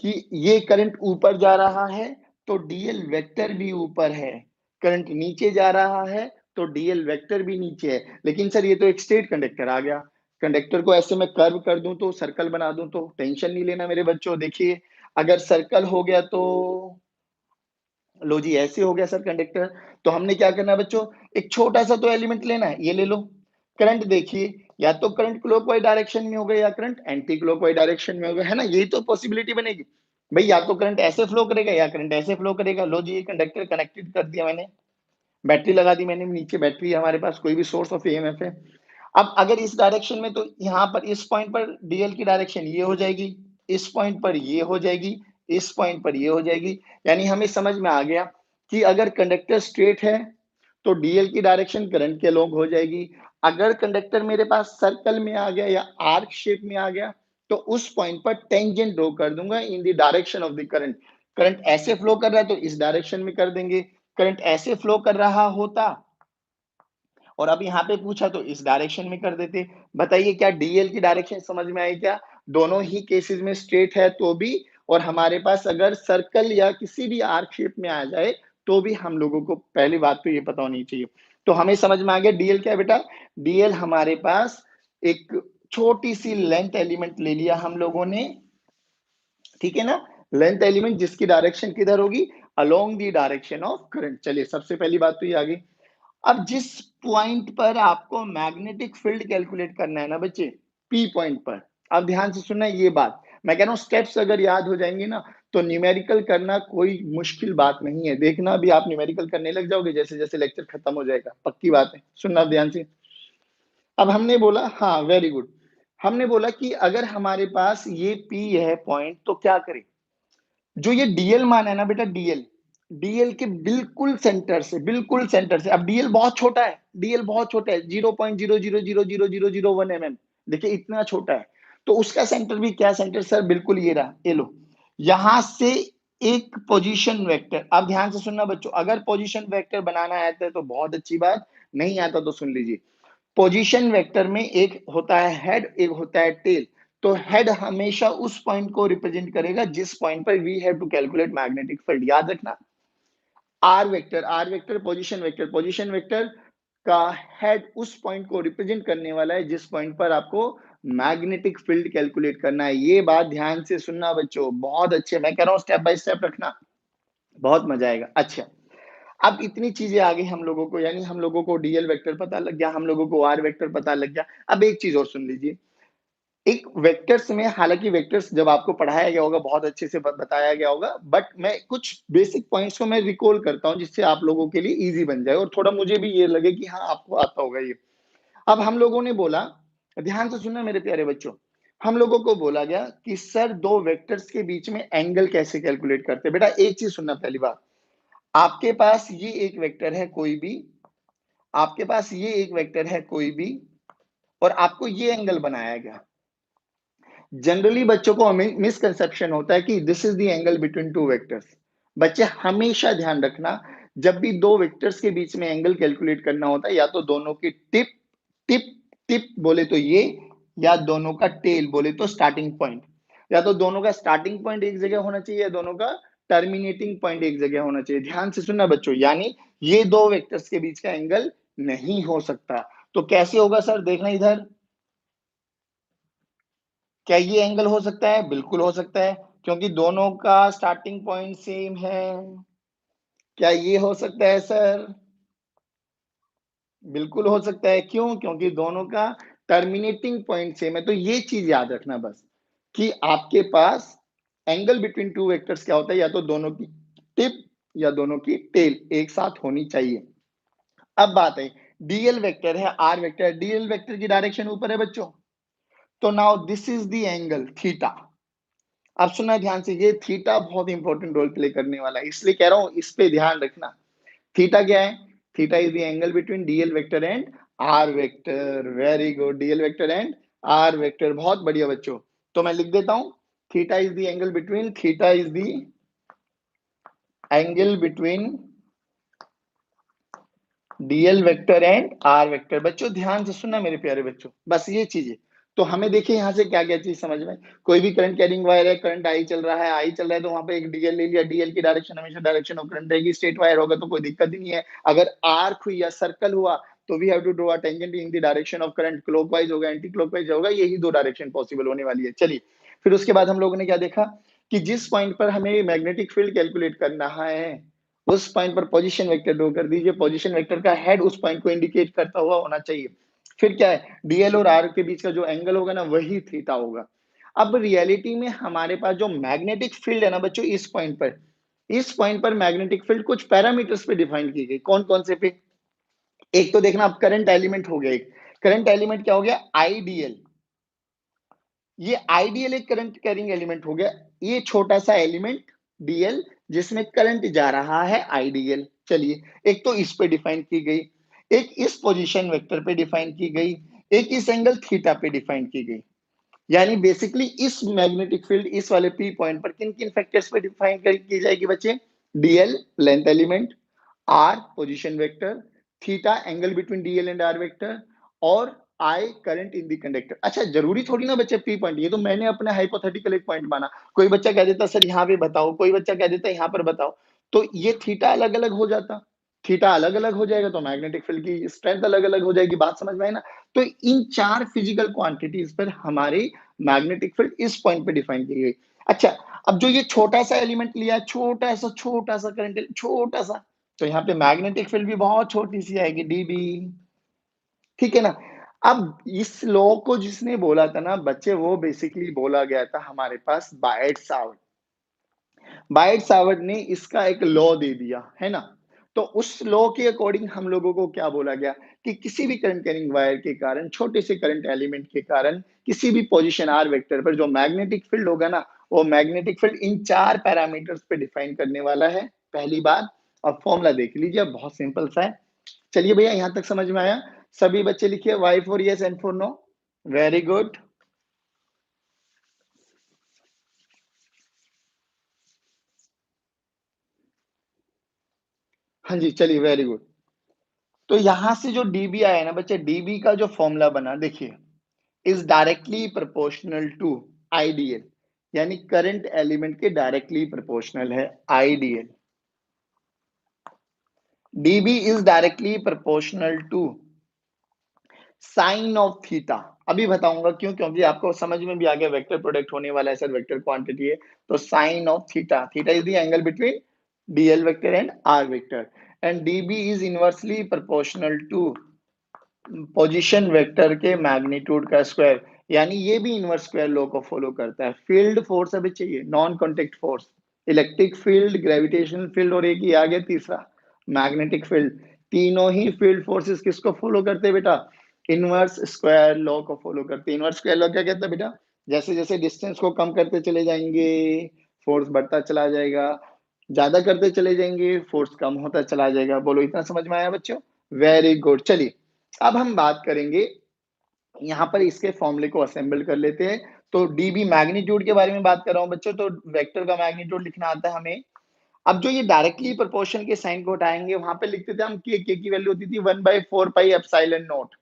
S1: कि ये करंट ऊपर जा रहा है तो डीएल वेक्टर भी ऊपर है, करंट नीचे जा रहा है तो डीएल वेक्टर भी नीचे है। लेकिन सर ये तो एक स्ट्रेट कंडक्टर आ गया, कंडक्टर को ऐसे मैं कर्व कर दूं तो सर्कल बना दूं तो टेंशन नहीं लेना मेरे बच्चों। देखिए अगर सर्कल हो गया तो लो जी ऐसे हो गया सर कंडक्टर, तो हमने क्या करना है बच्चों, एक छोटा सा तो एलिमेंट लेना है, ये ले लो। करंट देखिए या तो करंट क्लॉकवाइज डायरेक्शन में होगा या करंट एंटी क्लॉकवाइज डायरेक्शन में होगा, है ना, यही तो पॉसिबिलिटी बनेगी भाई, या तो करंट ऐसे फ्लो करेगा या करंट ऐसे फ्लो करेगा। लो जी ये कंडक्टर कनेक्टेड कर दिया मैंने, बैटरी लगा दी मैंने, नीचे बैटरी है हमारे पास, कोई भी सोर्स ऑफ ईएमएफ है। अब अगर इस डायरेक्शन में, तो यहाँ पर इस पॉइंट पर डीएल की डायरेक्शन ये हो जाएगी, इस पॉइंट पर ये हो जाएगी, इस पॉइंट पर ये हो जाएगी। यानी हमें समझ में आ गया कि अगर कंडक्टर स्ट्रेट है तो डीएल की डायरेक्शन करंट के अलोंग हो जाएगी। अगर कंडक्टर मेरे पास सर्कल में आ गया या आर्क शेप में आ गया तो उस पॉइंट पर टेंजेंट ड्रॉ कर दूंगा इन the direction of the current. Current ऐसे फ्लो कर रहा है तो इस डायरेक्शन में कर देंगे, करंट ऐसे फ्लो कर रहा होता और अब यहाँ पे पूछा तो इस डायरेक्शन में कर देते। बताइए क्या डीएल की डायरेक्शन समझ में आई क्या, दोनों ही केसेस में स्ट्रेट है तो भी, और हमारे पास अगर सर्कल या किसी भी आर्क शेप में आ जाए तो भी हम लोगों को पहली बात तो ये पता होनी चाहिए। तो हमें समझ में आ गया डीएल क्या है बेटा, डीएल हमारे पास एक छोटी सी लेंथ एलिमेंट ले लिया हम लोगों ने, ठीक है ना, लेंथ एलिमेंट जिसकी डायरेक्शन किधर होगी, along the direction of current. चलिए सबसे पहली बात तो ये आ गई। अब जिस पॉइंट पर आपको मैग्नेटिक फील्ड कैलकुलेट करना है ना बच्चे, पी पॉइंट पर, अब ध्यान से सुनना ये बात, मैं कह रहा हूं स्टेप्स अगर याद हो जाएंगे ना तो न्यूमेरिकल करना कोई मुश्किल बात नहीं है। देखना अभी आप न्यूमेरिकल करने लग जाओगे जैसे जैसे लेक्चर खत्म हो जाएगा, पक्की बात है, सुनना ध्यान से। अब हमने बोला, हाँ वेरी गुड, हमने बोला कि अगर हमारे पास ये पी है पॉइंट तो क्या करें, जो ये डीएल मान है ना बेटा, डीएल, डीएल के बिल्कुल सेंटर से, बिल्कुल सेंटर से, अब डीएल बहुत छोटा है, डीएल बहुत छोटा है, 0.00000001 mm, देखिए इतना छोटा है, तो उसका सेंटर भी क्या सेंटर सर, बिल्कुल ये रहा, ये लो, यहां से एक पोजीशन वेक्टर। अब ध्यान से सुनना बच्चों, अगर पोजीशन वेक्टर बनाना आता है तो बहुत अच्छी बात, नहीं आता तो सुन लीजिए। पोजीशन वेक्टर में एक होता है हेड, एक होता है टेल, तो हेड हमेशा उस पॉइंट को रिप्रेजेंट करेगा जिस पॉइंट पर we have to calculate magnetic field, याद रखना। R vector, r vector position vector, position vector का हेड उस पॉइंट को रिप्रेजेंट करने वाला है जिस पॉइंट पर आपको मैग्नेटिक फील्ड कैलकुलेट करना है। ये बात ध्यान से सुनना बच्चों, बहुत अच्छे, मैं कह रहा हूं स्टेप बाय स्टेप रखना, बहुत मजा आएगा। अच्छा अब इतनी चीजें आ गई हम लोगों को, यानी हम लोगों को डीएल वेक्टर पता लग गया, हम लोगों को आर वेक्टर पता लग गया। अब एक चीज और सुन लीजिए, एक वेक्टर्स में, हालांकि वेक्टर्स जब आपको पढ़ाया गया होगा बहुत अच्छे से बताया गया होगा, बट मैं कुछ बेसिक पॉइंट्स को मैं रिकॉल करता हूं जिससे आप लोगों के लिए इजी बन जाए और थोड़ा मुझे भी ये लगे कि हाँ आपको आता होगा ये। अब हम लोगों ने बोला, ध्यान से सुनना मेरे प्यारे बच्चों, हम लोगों को बोला गया कि सर दो वेक्टर्स के बीच में एंगल कैसे कैलकुलेट करते हैं। बेटा एक चीज सुनना, पहली बात, आपके पास ये एक वेक्टर है कोई भी, आपके पास ये एक वेक्टर है कोई भी, और आपको ये एंगल बनाया गया। जनरली बच्चों को मिसकंसेप्शन होता है कि this is the angle between two vectors. बच्चे हमेशा ध्यान रखना, जब भी दो वेक्टर्स के बीच में एंगल कैलकुलेट करना होता है, या तो दोनों की टिप टिप टिप बोले तो ये, या दोनों का टेल बोले तो स्टार्टिंग पॉइंट, या तो दोनों का स्टार्टिंग पॉइंट एक जगह होना चाहिए, या दोनों का टर्मिनेटिंग पॉइंट एक जगह होना चाहिए। ध्यान से सुनना बच्चों, यानी ये दो वेक्टर्स के बीच का एंगल नहीं हो सकता। तो कैसे होगा सर, देखना इधर, क्या ये एंगल हो सकता है? बिल्कुल हो सकता है, क्योंकि दोनों का स्टार्टिंग पॉइंट सेम है। क्या ये हो सकता है सर? बिल्कुल हो सकता है। क्यों? क्योंकि दोनों का टर्मिनेटिंग पॉइंट सेम है। तो ये चीज याद रखना बस, कि आपके पास एंगल बिटवीन टू वेक्टर्स क्या होता है, या तो दोनों की टिप या दोनों की टेल एक साथ होनी चाहिए। अब बात है, डीएल वेक्टर है, आर वेक्टर है, डीएल वेक्टर की डायरेक्शन ऊपर है बच्चों। तो now this is the angle theta. अब सुनना ध्यान से, ये थीटा बहुत इंपॉर्टेंट रोल प्ले करने वाला है, इसलिए कह रहा हूं इस पे ध्यान रखना। थीटा क्या है? Theta is the angle between dl vector and r vector. Very good, dl vector and r vector, बहुत बढ़िया बच्चों। तो मैं लिख देता हूं, theta is the angle between, theta is the angle between dl vector and r vector. बच्चों ध्यान से सुनना मेरे प्यारे बच्चों, बस ये चीज है। तो हमें देखिए यहाँ से क्या क्या चीज समझ में, कोई भी करंट कैरिंग वायर है, करंट आई चल रहा है, आई चल रहा है, तो वहां पे एक डीएल ले लिया, डीएल की डायरेक्शन हमेशा डायरेक्शन ऑफ करंट रहेगी। स्ट्रेट वायर होगा तो कोई दिक्कत ही नहीं है। अगर आर्क हुई या सर्कल हुआ तो we have to draw a tangent in the direction of current, clockwise होगा, एंटी क्लॉकवाइज होगा, यही दो डायरेक्शन पॉसिबल होने वाली है। चलिए, फिर उसके बाद हम लोगों ने क्या देखा, कि जिस पॉइंट पर हमें मैग्नेटिक फील्ड कैलकुलेट करना है, उस पॉइंट पर पोजीशन वेक्टर ड्रॉ कर दीजिए। पोजीशन वेक्टर का हेड उस पॉइंट को इंडिकेट करता हुआ होना चाहिए। फिर क्या है, डीएल और आर के बीच का जो एंगल होगा ना, वही थीटा होगा। अब रियलिटी में हमारे पास जो मैग्नेटिक फील्ड है ना बच्चों, इस पॉइंट पर मैग्नेटिक फील्ड कुछ पैरामीटर्स पे डिफाइन की गई। कौन कौन से पे? एक तो देखना, अब करंट एलिमेंट हो गया, एक करंट एलिमेंट क्या हो गया, आईडीएल। ये आइडियल एक करंट कैरिंग एलिमेंट हो गया। ये छोटा सा एलिमेंट डीएल, जिसमें करंट जा रहा है आइडियल। चलिए, एक तो इस पे डिफाइन की गई, एक इस पोजीशन वेक्टर पे डिफाइन की गई, एक इस एंगल थीटा पे डिफाइन की गई। यानी बेसिकली इस मैग्नेटिक फील्ड इस वाले पी पॉइंट पर किन किन फैक्टर्स पे डिफाइन की जाएगी बच्चे? Dl length element, r position vector, theta angle between dl and r vector, और i current in the conductor. अच्छा, जरूरी थोड़ी ना बच्चे पी पॉइंट, ये तो मैंने अपने हाइपोथेटिकल एक पॉइंट माना। कोई बच्चा कह देता सर यहाँ पे बताओ, कोई बच्चा कह देता यहाँ पर बताओ, तो ये थीटा अलग अलग हो जाता। थीटा अलग अलग हो जाएगा तो मैग्नेटिक फील्ड की स्ट्रेंथ अलग अलग हो जाएगी। बात समझ में आई ना? तो इन चार फिजिकल क्वांटिटीज पर हमारी मैग्नेटिक फील्ड इस पॉइंट पे डिफाइन की गई। अच्छा, अब जो ये छोटा सा एलिमेंट लिया, छोटा सा करंट, छोटा सा, तो यहाँ पे मैग्नेटिक फील्ड भी बहुत छोटी सी आएगी, डीबी। ठीक है ना? अब इस लॉ को जिसने बोला था ना बच्चे, वो बेसिकली बोला गया था हमारे पास बायट सावर्ट। बायट सावर्ट ने इसका एक लॉ दे दिया है ना। तो उस लॉ के अकॉर्डिंग हम लोगों को क्या बोला गया, कि किसी भी करंट कैरिंग वायर के कारण, छोटे से करंट एलिमेंट के कारण, किसी भी पोजीशन आर वेक्टर पर जो मैग्नेटिक फील्ड होगा ना, वो मैग्नेटिक फील्ड इन चार पैरामीटर्स पे डिफाइन करने वाला है। पहली बात, और फॉर्मूला देख लीजिए, बहुत सिंपल सा है। चलिए भैया, यहां तक समझ में आया? सभी बच्चे लिखिए y for yes, N for no. Very good. हाँ जी, चलिए, वेरी गुड। तो यहां से जो डीबी आया ना बच्चे, डीबी का जो फॉर्मूला बना देखिए, is directly proportional to idl. यानी करंट एलिमेंट के डायरेक्टली प्रोपोर्शनल है idl. DB is directly proportional to sine of theta. अभी बताऊंगा क्यों, क्योंकि आपको समझ में भी आ गया वेक्टर प्रोडक्ट होने वाला है सर, वेक्टर क्वांटिटी है। तो sine of theta, theta is the angle between dl vector and r vector, and dB is inversely proportional to position vector के मैग्नीट्यूड का स्क्वायर। यानी ये भी इनवर्स स्क्वायर लॉ को फॉलो करता है। फील्ड फोर्स अभी चाहिए, non contact force, electric field, gravitational field, और एक ही आ गया तीसरा, मैग्नेटिक फील्ड। तीनों ही फील्ड फोर्सेस किसको फॉलो करते हैं बेटा? इनवर्स स्क्वायर लॉ को फॉलो करते हैं। इनवर्स स्क्वायर लॉ क्या कहता है बेटा? जैसे जैसे डिस्टेंस को कम करते चले जाएंगे, फोर्स बढ़ता चला जाएगा, ज्यादा करते चले जाएंगे, फोर्स कम होता चला जाएगा। बोलो, इतना समझ में आया बच्चों? Very good. चलिए, अब हम बात करेंगे, यहाँ पर इसके फॉर्मूले को असेंबल कर लेते हैं। तो डीबी मैग्नीट्यूड के बारे में बात कर रहा हूँ बच्चों, तो वेक्टर का मैग्नीट्यूड लिखना आता है हमें। अब जो ये डायरेक्टली प्रोपोर्शन के साइन को हटाएंगे, वहां पे लिखते थे हम के की वैल्यू होती थी 1/4 pi epsilon not.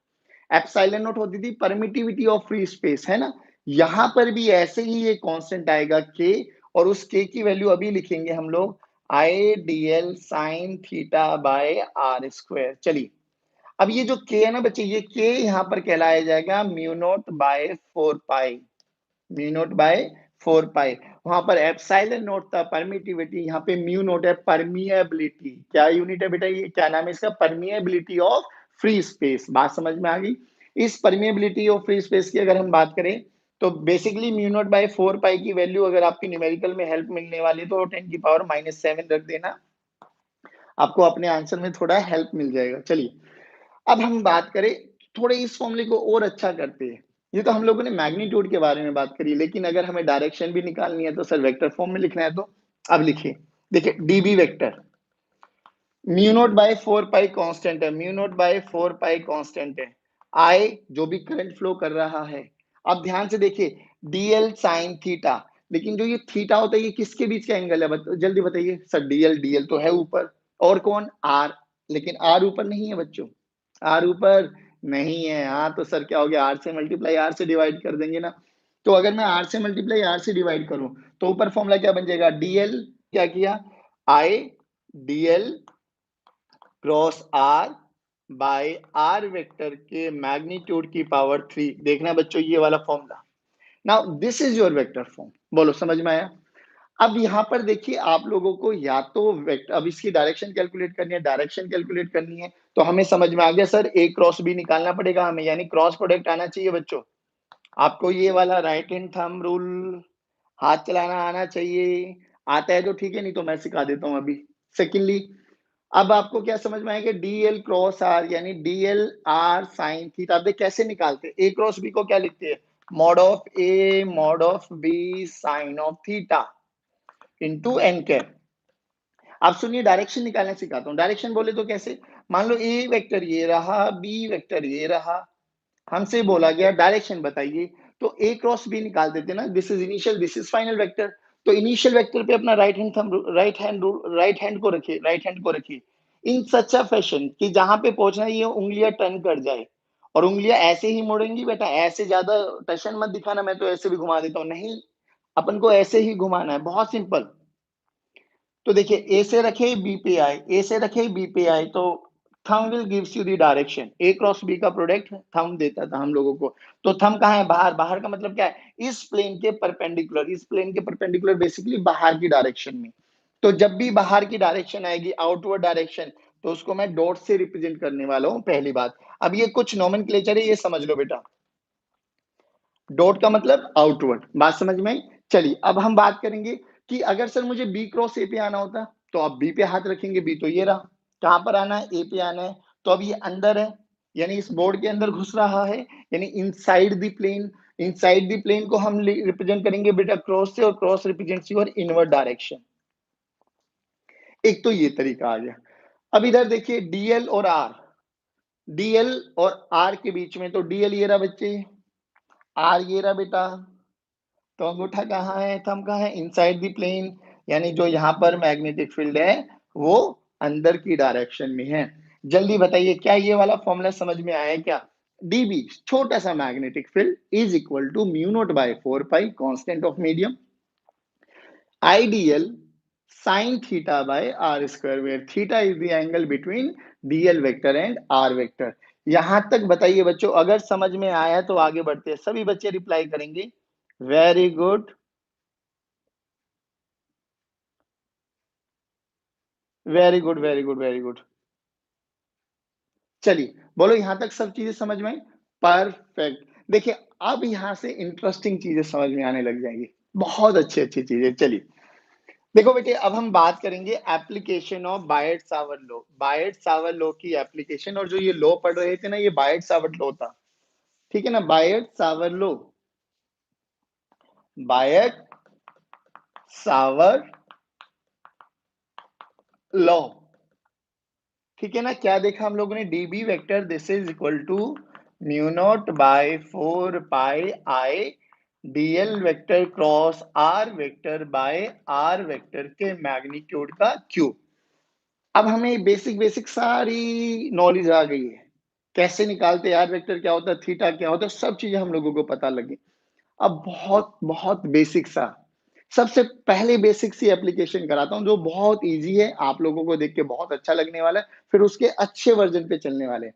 S1: Epsilon not होती थी परमिटिविटी ऑफ फ्री स्पेस, है ना। यहाँ पर भी ऐसे ही ये कांस्टेंट आएगा के, और उस के की वैल्यू अभी लिखेंगे हम लोग i d l sine theta by are square. चलिए, अब ये जो के है ना बच्चे, ये के यहाँ पर कहलाया जाएगा mu naught by 4 pi. Mu naught by 4 पाई। वहां पर एप्सिलॉन नॉट था परमिटिविटी, यहाँ पे म्यू नॉट है परमिएबिलिटी। क्या यूनिट है बेटा, ये क्या नाम है इसका? Permeability of free space. बात समझ में आ गई? इस परमिएबिलिटी ऑफ फ्री स्पेस की अगर हम बात करें, तो बेसिकली म्यू नॉट बाय 4 पाई की वैल्यू अगर आपकी न्यूमेरिकल में हेल्प मिलने वाली है, तो 10⁻⁻7 रख देना, आपको अपने आंसर में थोड़ा हेल्प मिल जाएगा। चलिए, अब हम बात करें, थोड़े इस फॉर्मूले को और अच्छा करते हैं। ये तो हम लोगों ने मैग्नीट्यूड के बारे में बात करी, लेकिन अगर हमें डायरेक्शन भी निकालनी है तो सर वेक्टर फॉर्म में लिखना है। तो अब लिखिए, देखिए d B vector mu naught by 4 pi constant है, mu naught by 4 pi constant है। आई जो भी करंट फ्लो कर रहा है। अब ध्यान से देखिए, डीएल साइन थीटा, लेकिन जो ये थीटा होता है ये किसके बीच का एंगल है? जल्दी बताइए सर। डीएल, डीएल तो है ऊपर, और कौन? आर। लेकिन आर ऊपर नहीं है बच्चों, आर ऊपर नहीं है। हाँ, तो सर क्या हो गया, आर से मल्टीप्लाई आर से डिवाइड कर देंगे ना। तो अगर मैं आर से मल्टीप्लाई आर से डिवाइड करूं, तो ऊपर फॉर्मूला क्या बन जाएगा? डीएल, क्या किया, I d l cross r by r vector के मैग्नीट्यूड की पावर 3। देखना बच्चों ये वाला formula. Now this is your vector form. बोलो, समझ में आया? अब यहाँ पर देखिए, आप लोगों को या तो वेक्टर, अब इसकी डायरेक्शन कैलकुलेट करनी है, डायरेक्शन कैलकुलेट करनी है, तो हमें समझ में आ गया सर, ए क्रॉस बी निकालना पड़ेगा हमें, यानी क्रॉस प्रोडक्ट आना चाहिए बच्चों। आपको ये वाला राइट हैंड थंब रूल हाथ चलाना आना चाहिए। आता है तो ठीक है, नहीं तो मैं सिखा देता हूँ अभी। सेकेंडली, अब आपको क्या समझ में आएगा? डीएल क्रॉस आर यानी डीएल आर साइन थीटा। अब देख कैसे निकालते हैं, ए क्रॉस बी को क्या लिखते हैं? Mod of a mod of b sine of theta into n cap. आप सुनिए, डायरेक्शन निकालना सिखाता हूँ। डायरेक्शन बोले तो कैसे? मान लो ए वेक्टर ये रहा, बी वेक्टर ये रहा, हमसे बोला गया डायरेक्शन बताइए, तो ए क्रॉस बी निकाल देते ना। This is initial, this is final vector. तो इनिशियल वेक्टर पे अपना राइट हैंड को रखिए, राइट हैंड को रखिए इन सच अ फैशन कि जहां पे पहुंचना है ये उंगलियां टर्न कर जाए, और उंगलियां ऐसे ही मुड़ेंगी बेटा, ऐसे ज्यादा टशन मत दिखाना, मैं तो ऐसे भी घुमा देता हूँ, नहीं, अपन को ऐसे ही घुमाना है, बहुत सिंपल। तो देखिए, ए से रखे बी पे आए, ए से रखे बी पे आए, तो thumb will gives you the direction. A cross b का प्रोडक्ट थंब देता था हम लोगों को। तो थंब कहाँ है? बाहर। बाहर का मतलब क्या है? इस प्लेन के परपेंडिकुलर, इस प्लेन के परपेंडिकुलर बेसिकली बाहर की डायरेक्शन में। तो जब भी बाहर की डायरेक्शन आएगी, आउटवर्ड डायरेक्शन, तो उसको मैं डॉट से रिप्रेजेंट करने वाला हूँ, पहली बात। अब ये कुछ नोमेनक्लेचर है, ये समझ लो बेटा। डॉट का मतलब आउटवर्ड। बात समझ में आई? चलिए, अब हम बात करेंगे कि अगर सर मुझे बी क्रॉस ए पे आना होता, तो आप बी पे हाथ रखेंगे, बी तो ये रहा। कहां पर आना है? ए पे आना है। तो अब ये अंदर है, यानी इस बोर्ड के अंदर घुस रहा है, यानी inside the plane. Inside the plane को हम रिप्रेजेंट करेंगे बेटा क्रॉस से, और cross represents your inward direction. एक तो ये तरीका आ गया। अब इधर देखिए, डीएल और आर, डीएल और आर के बीच में, तो डीएल ये रहा बच्चे, आर ये रहा बेटा। तो अंगूठा कहाँ है, थंब कहाँ है? इनसाइड द प्लेन, यानी जो यहाँ पर मैग्नेटिक फील्ड है वो अंदर की डायरेक्शन में है। जल्दी बताइए, क्या ये वाला फॉर्मूला समझ में आया क्या? डीबी छोटा सा magnetic field is equal to mu naught by 4 pi constant of medium idl sine theta by are square, where theta is the angle between dl vector and r vector. यहां तक बताइए बच्चों, अगर समझ में आया तो आगे बढ़ते हैं। सभी बच्चे रिप्लाई करेंगे very good, very good, very good, very good. चलिए, बोलो यहां तक सब चीजें समझ में आई? परफेक्ट। देखिए, अब यहां से इंटरेस्टिंग चीजें समझ में आने लग जाएंगी, बहुत अच्छी अच्छी चीजें। चलिए, देखो बेटे, अब हम बात करेंगे application of Biot Savart law. Biot Savart law की एप्लीकेशन, और जो ये लॉ पढ़ रहे थे ना, ये बायट सावर लॉ था, ठीक है ना, बायट Savart law. Biot Savart law. ठीक है ना, क्या देखा हम लोगों ने, dB vector this is equal to mu naught by 4 pi I dl vector cross r vector by r vector के मैग्नीट्यूड का क्यूब। अब हमें बेसिक बेसिक सारी नॉलेज आ गई है, कैसे निकालते आर वेक्टर क्या होता है, थीटा क्या होता है, सब चीजें हम लोगों को पता लगी। अब बहुत बहुत बेसिक सा, सबसे पहले बेसिक सी एप्लीकेशन कराता हूं जो बहुत इजी है, आप लोगों को देख के बहुत अच्छा लगने वाला है, फिर उसके अच्छे वर्जन पे चलने वाले हैं।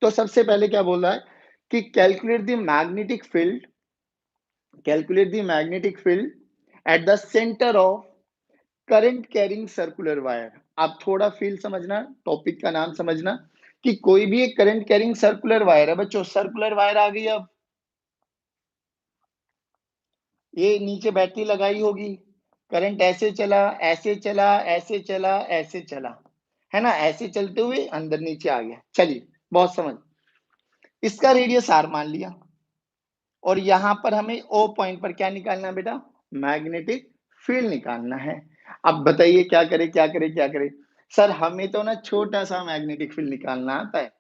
S1: तो सबसे पहले क्या बोल रहा है कि calculate the magnetic field at the centre of current carrying circular wire. आप थोड़ा फील समझना, टॉपिक का नाम समझना कि कोई भी एक करंट कैरिंग सर्कुलर वायर है बच्चों, सर्कुलर वायर आ गई। अब ये नीचे बैटरी लगाई होगी, करंट ऐसे चला ऐसे चला ऐसे चला ऐसे चला, है ना, ऐसे चलते हुए अंदर नीचे आ गया। चलिए बहुत समझ, इसका रेडियस आर मान लिया, और यहां पर हमें ओ पॉइंट पर क्या निकालना है बेटा, मैग्नेटिक फील्ड निकालना है। अब बताइए क्या करें क्या करें क्या करें। सर हमें तो ना छोटा सा मैग्नेटिक फील्ड निकालना आता है।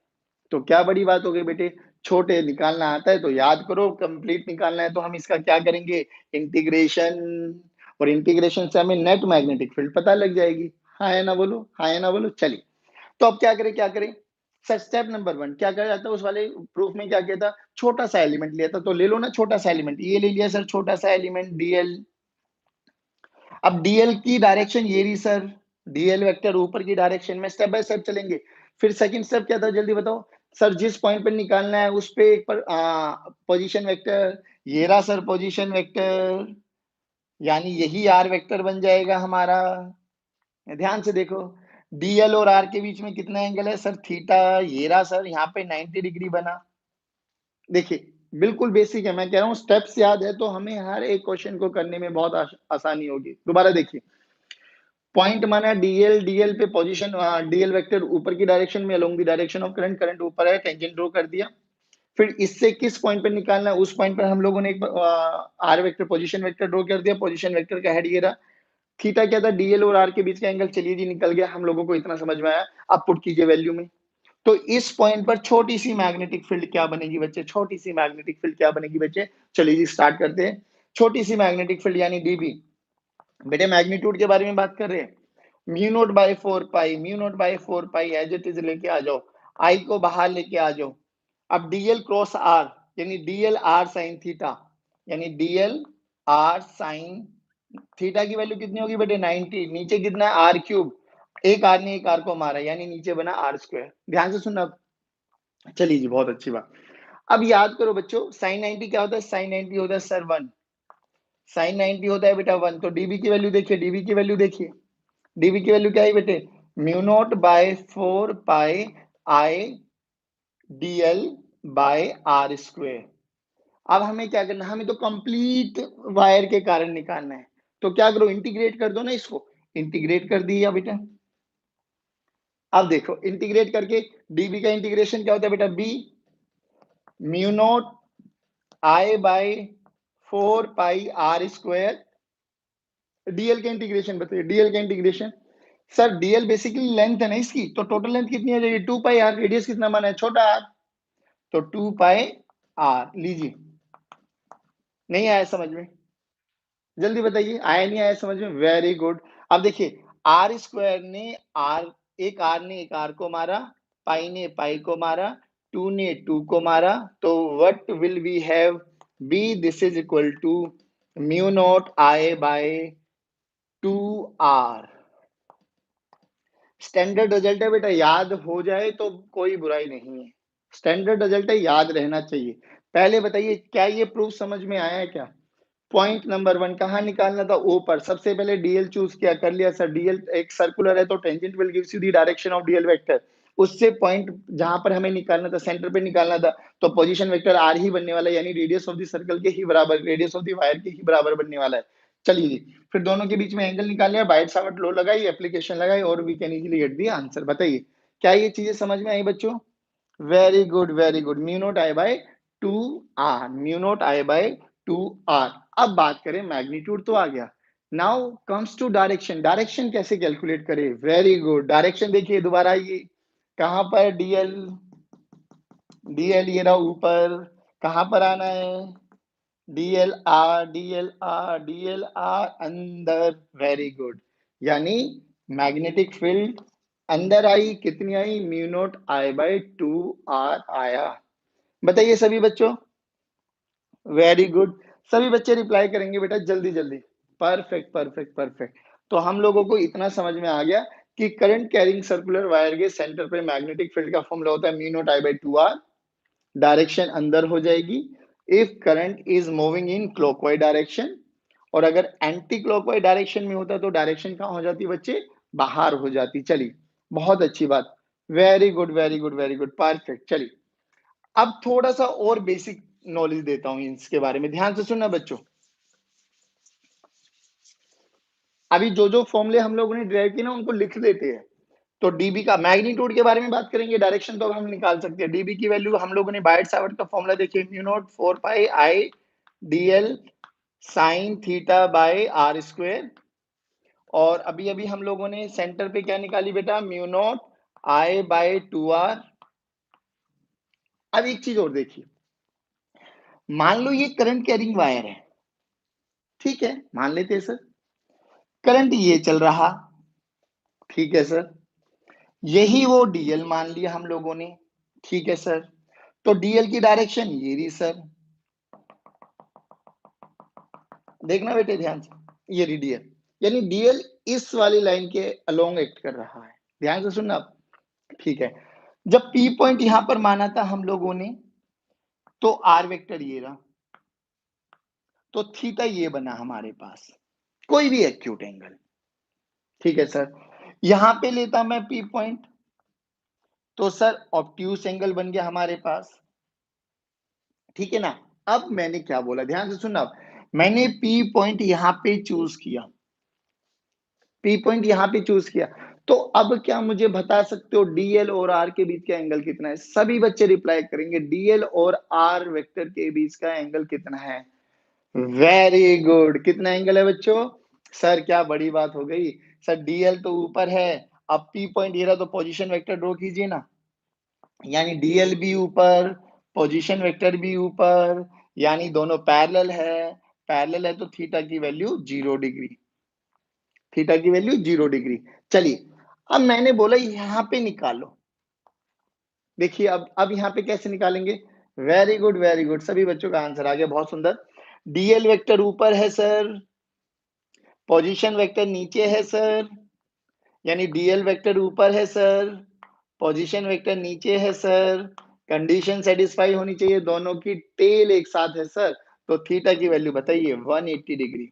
S1: तो क्या बड़ी बात हो गई बेटे, छोटे निकालना आता है तो याद करो, कंप्लीट निकालना है तो हम इसका क्या करेंगे, इंटीग्रेशन, और इंटीग्रेशन से हमें नेट मैग्नेटिक फील्ड पता लग जाएगी। हाँ है ना बोलो, हाँ है ना बोलो। चलिए तो अब क्या करें क्या करें। सर स्टेप नंबर 1 क्या करा जाता है, उस वाले प्रूफ में क्या किया था, छोटा सा एलिमेंट लिया था, तो ले लो ना छोटा सा एलिमेंट, ये ले लिया सर छोटा सा एलिमेंट डीएल। अब डीएल की डायरेक्शन ये रही सर, डीएल वेक्टर ऊपर की डायरेक्शन में, स्टेप बाय स्टेप चलेंगे। फिर सेकंड स्टेप क्या था जल्दी बताओ। सर जिस पॉइंट पे निकालना है उस पे एक पर पोजीशन वेक्टर, ये रहा सर पोजीशन वेक्टर, यानी यही आर वेक्टर बन जाएगा हमारा। ध्यान से देखो, डीएल और आर के बीच में कितना एंगल है सर, थीटा, ये रहा सर यहाँ पे 90 डिग्री बना। देखिए बिल्कुल बेसिक है, मैं कह रहा हूँ स्टेप्स याद है तो हमें हर एक क्वेश्चन को करने में बहुत आसानी होगी। दोबारा देखिए, पॉइंट माना डीएल, डीएल पे पोजीशन, डीएल वेक्टर ऊपर की डायरेक्शन में along the direction of current, current ऊपर है, टेंजेंट ड्रॉ कर दिया। फिर इससे किस पॉइंट पे निकालना है, उस पॉइंट पर हम लोगों ने एक r vector position vector draw कर दिया, पोजीशन वेक्टर का हेड ये रहा। थीटा क्या था, डीएल और आर के बीच का एंगल, चलिए जी निकल गया, हम लोगों को इतना समझ में आया। अब पुट कीजिए वैल्यू में। तो इस पॉइंट पर छोटी सी मैग्नेटिक फील्ड क्या बनेगी बच्चे, छोटी सी मैग्नेटिक फील्ड क्या बनेगी बच्चे, चलिए जी स्टार्ट करते हैं। छोटी सी मैग्नेटिक फील्ड यानी डीबी, बेटे मैग्नीट्यूड के बारे में बात कर रहे हैं, mu naught by 4 pi, mu naught by 4 pi as it is लेके आ जाओ, आई को बाहर लेके आ जाओ। अब डीएल क्रॉस आर, यानी डीएल आर साइन थीटा, यानी डीएल आर साइन थीटा की वैल्यू कितनी होगी बेटे 90, नीचे कितना है आर क्यूब, एक आर ने एक आर को मारा, यानी नीचे बना आर स्क्वायर। ध्यान से सुनना। चलिए जी बहुत अच्छी बात। अब याद करो बच्चों साइन 90 क्या होता है, साइन 90 होता है सर 1, साइन 90 होता है बेटा 1। तो डीबी की वैल्यू देखिए, डीबी की वैल्यू देखिए, डीबी की वैल्यू क्या है बेटे, mu naught by 4 pi I dl by are square. अब हमें क्या करना है, हमें तो कंप्लीट वायर के कारण निकालना है, तो क्या करो इंटीग्रेट कर दो ना इसको, इंटीग्रेट कर दिया बेटा। अब देखो इंटीग्रेट करके डीबी का इंटीग्रेशन क्या होता है बेटा, b mu naught I by 4 pi r square, dl का इंटीग्रेशन बताइए, डीएल का integration. Sir dl basically length है ना इसकी, तो टोटल लेंथ कितनी आ जाएगी 2 पाई आर, रेडियस कितना माना है छोटा आर, तो 2 पाई आर लीजिए। नहीं आया समझ में, जल्दी बताइए, आया नहीं आया समझ में, वेरी गुड। अब देखिए आर स्क्वायर ने आर, एक आर ने एक आर को मारा, पाई ने पाई को मारा, टू ने टू को मारा, तो what will we have, b this is equal to mu naught I by 2r। Standard result है बेटा, याद हो जाए तो कोई बुराई नहीं है, स्टैंडर्ड रिजल्ट है, याद रहना चाहिए। पहले बताइए क्या ये प्रूफ समझ में आया है क्या। पॉइंट नंबर 1 कहाँ निकालना था, ओ पर, सबसे पहले डीएल चूज किया, कर लिया सर, डीएल एक सर्कुलर है तो tangent will gives you the direction of DL vector, उससे पॉइंट जहां पर हमें निकालना था सेंटर पे निकालना था, तो पोजीशन वेक्टर आर ही बनने वाला है, यानी रेडियस ऑफ द सर्कल के ही बराबर, रेडियस ऑफ द वायर के ही बराबर बनने वाला है। चलिए जी, फिर दोनों के बीच में एंगल निकाल लिया, बाइट सावर्ट लॉ लगाई, एप्लीकेशन लगाई, और we can easily get the answer. बताइए क्या ये चीजें समझ में आई बच्चों, very good very good. Mu naught i by 2 r, mu naught i by two r. अब बात करें मैग्नीट्यूड तो आ गया, now comes to direction. Direction कैसे कैलकुलेट करें? वेरी गुड, डायरेक्शन देखिए दोबारा, ये कहां पर डीएल, डीएल ये रहा ऊपर, कहां पर आना है? D l r, d l r, d l r अंदर। वेरी गुड, यानी मैग्नेटिक फील्ड अंदर आई, कितनी आई? Mu naught I by 2r आया। बताइए सभी बच्चों। वेरी गुड, सभी बच्चे रिप्लाई करेंगे बेटा जल्दी जल्दी। Perfect perfect perfect. तो हम लोगों को इतना समझ में आ गया कि करंट कैरिंग सर्कुलर वायर के सेंटर पे मैग्नेटिक फील्ड का फॉर्मूला होता है mu naught I by 2r। Direction अंदर हो जाएगी if current is moving in clockwise direction, और अगर एंटी क्लॉकवाइज डायरेक्शन में होता तो डायरेक्शन कहां हो जाती बच्चे? बाहर हो जाती। चलिए, बहुत अच्छी बात। Very good very good very good, perfect. चलिए, अब थोड़ा सा और बेसिक नॉलेज देता हूं इसके बारे में, ध्यान से सुनना बच्चों। अभी जो जो फॉर्मूले हम लोगों ने ड्राइव किए ना उनको लिख लेते हैं। तो डीबी का मैग्नीट्यूड के बारे में बात करेंगे, डायरेक्शन तो हम निकाल सकते हैं। डीबी की वैल्यू हम लोगों ने बायट सावर्ट का फॉर्मूला देखिए, mu naught 4 pi I dl sine theta by are square. और अभी अभी हम लोगों ने सेंटर पे क्या निकाली बेटा? Mu naught I by 2r। अब एक चीज और देखिए, मान लो ये करंट कैरिंग वायर है, ठीक है, मान लेते हैं सर। करंट ये चल रहा, ठीक है सर। यही वो डीएल मान लिया हम लोगों ने, ठीक है सर। तो डीएल की डायरेक्शन ये रही सर, देखना बेटे ध्यान से, ये रही डीएल, यानी डीएल इस वाली लाइन के अलोंग एक्ट कर रहा है। ध्यान से सुनना, ठीक है। जब पी पॉइंट यहां पर माना था हम लोगों ने, तो आर वेक्टर ये रहा, तो थीटा ये बना हमारे पास, कोई भी एक्यूट एंगल, ठीक है सर। यहां पे लेता मैं पी पॉइंट, तो सर ऑब्ट्यूस एंगल बन गया हमारे पास, ठीक है ना। अब मैंने क्या बोला, ध्यान से सुनना, मैंने पी पॉइंट यहां पे चूज किया, पी पॉइंट यहां पे चूज किया। तो अब क्या मुझे बता सकते हो डीएल और आर के बीच का एंगल कितना है? सभी बच्चे रिप्लाई करेंगे, डीएल और आर वेक्टर के बीच का एंगल कितना है? वेरी गुड, कितना एंगल है बच्चों? सर क्या बड़ी बात हो गई, सर डीएल तो ऊपर है, अब पी पॉइंट ये रहा, तो पोजीशन वेक्टर ड्रॉ कीजिए ना, यानी डीएल भी ऊपर, पोजीशन वेक्टर भी ऊपर, यानी दोनों पैरेलल है। पैरेलल है तो थीटा की वैल्यू 0 डिग्री, थीटा की वैल्यू 0 डिग्री। चलिए, अब मैंने बोला यहां पे निकालो, देखिए अब यहां पे कैसे निकालेंगे? वेरी गुड वेरी गुड, सभी बच्चों का आंसर आ गया, बहुत सुंदर। डीएल वेक्टर ऊपर है सर, पोजीशन वेक्टर नीचे है सर, यानी डीएल वेक्टर ऊपर है सर, पोजीशन वेक्टर नीचे है सर। कंडीशन सेटिस्फाई होनी चाहिए, दोनों की टेल एक साथ है सर। तो थीटा की वैल्यू बताइए 180 डिग्री।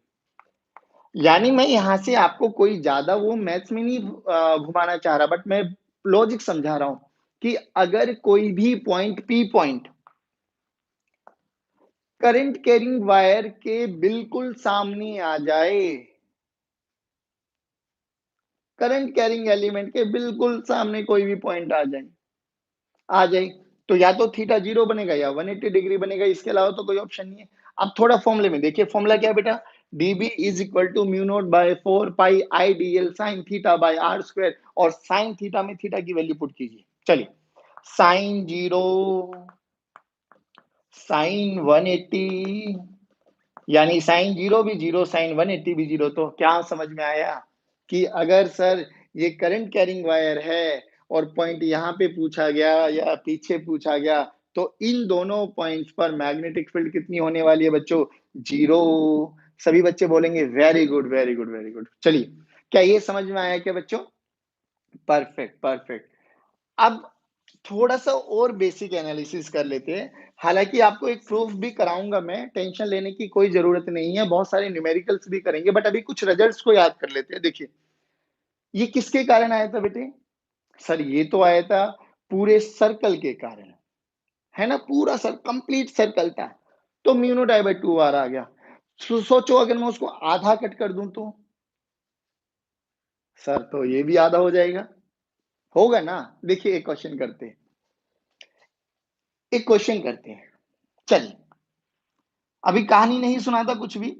S1: यानी मैं यहां से आपको कोई ज्यादा वो मैथ्स में नहीं घुमाना चाह रहा, बट मैं लॉजिक समझा रहा हूं कि अगर कोई भी point P point current carrying wire के बिल्कुल सामने आ जाए, करंट कैरिंग एलिमेंट के बिल्कुल सामने कोई भी पॉइंट आ जाए, तो या तो थीटा 0 बनेगा या 180 डिग्री बनेगा, इसके अलावा तो कोई ऑप्शन नहीं है। अब थोड़ा फॉर्मूले में देखिए, फॉर्मूला क्या है बेटा? dB is equal to mu naught by 4 pi I dl sine theta by are square, और साइन थीटा में थीटा की वैल्यू पुट कीजिए। चलिए, साइन 0 साइन 180, यानी साइन 0 भी 0 साइन 180 भी 0। तो क्या समझ में आया कि अगर सर ये करंट कैरिंग वायर है और पॉइंट यहाँ पे पूछा गया या पीछे पूछा गया, तो इन दोनों पॉइंट्स पर मैग्नेटिक फील्ड कितनी होने वाली है बच्चों? 0। सभी बच्चे बोलेंगे very good very good very good. चलिए, क्या ये समझ में आया क्या बच्चों? Perfect perfect. अब थोड़ा सा और बेसिक एनालिसिस कर लेते हैं, हालांकि आपको एक प्रूफ भी कराऊंगा मैं, टेंशन लेने की कोई जरूरत नहीं है, बहुत सारे न्यूमेरिकल्स भी करेंगे, बट अभी कुछ रिजल्ट्स को याद कर लेते हैं। देखिए, ये किसके कारण आया था बेटे? सर ये तो आया था पूरे सर्कल के कारण, है ना, पूरा सर कंप्लीट सर्कल था, तो mu naught I by 2r आ गया। सोचो अगर मैं उसको आधा कट कर दूं तो सर तो ये भी आधा हो जाएगा, होगा ना। देखिए एक क्वेश्चन करते हैं, एक क्वेश्चन करते हैं, चलिए। अभी कहानी नहीं सुनाता कुछ भी,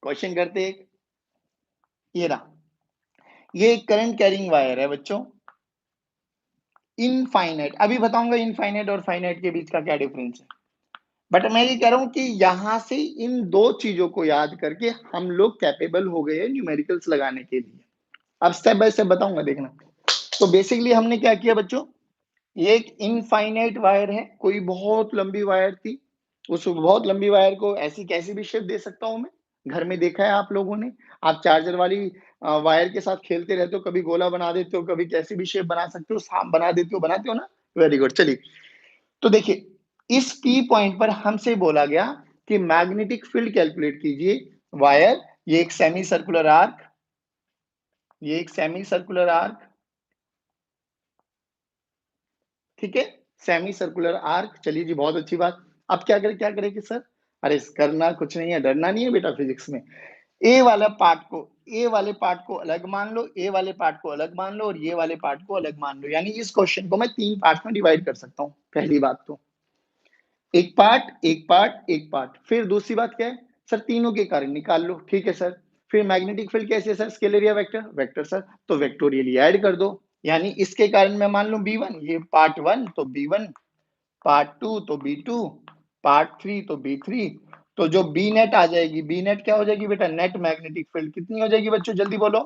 S1: क्वेश्चन करते एक, ये रहा, ये एक करंट कैरिंग वायर है बच्चों, इनफाइनाइट। अभी बताऊंगा इनफाइनाइट और फाइनाइट के बीच का क्या डिफरेंस है, बट मैं ये कह रहा हूं कि यहां से इन दो चीजों को याद करके हम लोग कैपेबल हो गए न्यूमेरिकल्स लगाने के लिए। अब स्टेप बाय स्टेप बताऊंगा, देखना। तो बेसिकली हमने क्या किया बच्चों, ये एक इनफाइनाइट वायर है, कोई बहुत लंबी वायर थी, उस बहुत लंबी वायर को ऐसी कैसी भी शेप दे सकता हूं मैं, घर में देखा है आप लोगों ने, आप चार्जर वाली वायर के साथ खेलते रहते हो, कभी गोला बना देते हो, कभी कैसी भी शेप बना सकते हो, सांप बना देते हो, बनाते हो ना, वेरी गुड। चलिए, तो देखिए, इस पी पॉइंट पर हमसे बोला गया कि मैग्नेटिक फील्ड कैलकुलेट कीजिए, वायर, ये एक सेमी सर्कुलर आर्क, ये एक सेमी सर्कुलर आर्क, ठीक है, सेमी सर्कुलर आर्क। चलिए जी, बहुत अच्छी बात। अब क्या करेंगे सर, अरे करना कुछ नहीं है, डरना नहीं है बेटा फिजिक्स में। ए वाला पार्ट को, ए वाले पार्ट को अलग मान लो, ए वाले पार्ट को अलग मान लो, और ये वाले पार्ट को अलग मान लो, यानी इस क्वेश्चन को मैं 3 पार्ट में डिवाइड कर सकता हूं। पहली बात तो एक पार्ट, एक पार्ट, एक पार्ट। फिर दूसरी बात क्या है सर, तीनों के कारण निकाल लो, ठीक है सर। फिर मैग्नेटिक फील्ड कैसे है सर, स्केलर या वेक्टर, वेक्टर सर, तो वेक्टोरियली ऐड कर दो। यानी इसके कारण मैं मान लूं B1, ये पार्ट 1 तो B1, पार्ट 2 तो B2, पार्ट 3 तो B3। तो जो बी नेट आ जाएगी, बी नेट क्या हो जाएगी बेटा, नेट मैग्नेटिक फील्ड कितनी हो जाएगी बच्चों, जल्दी बोलो,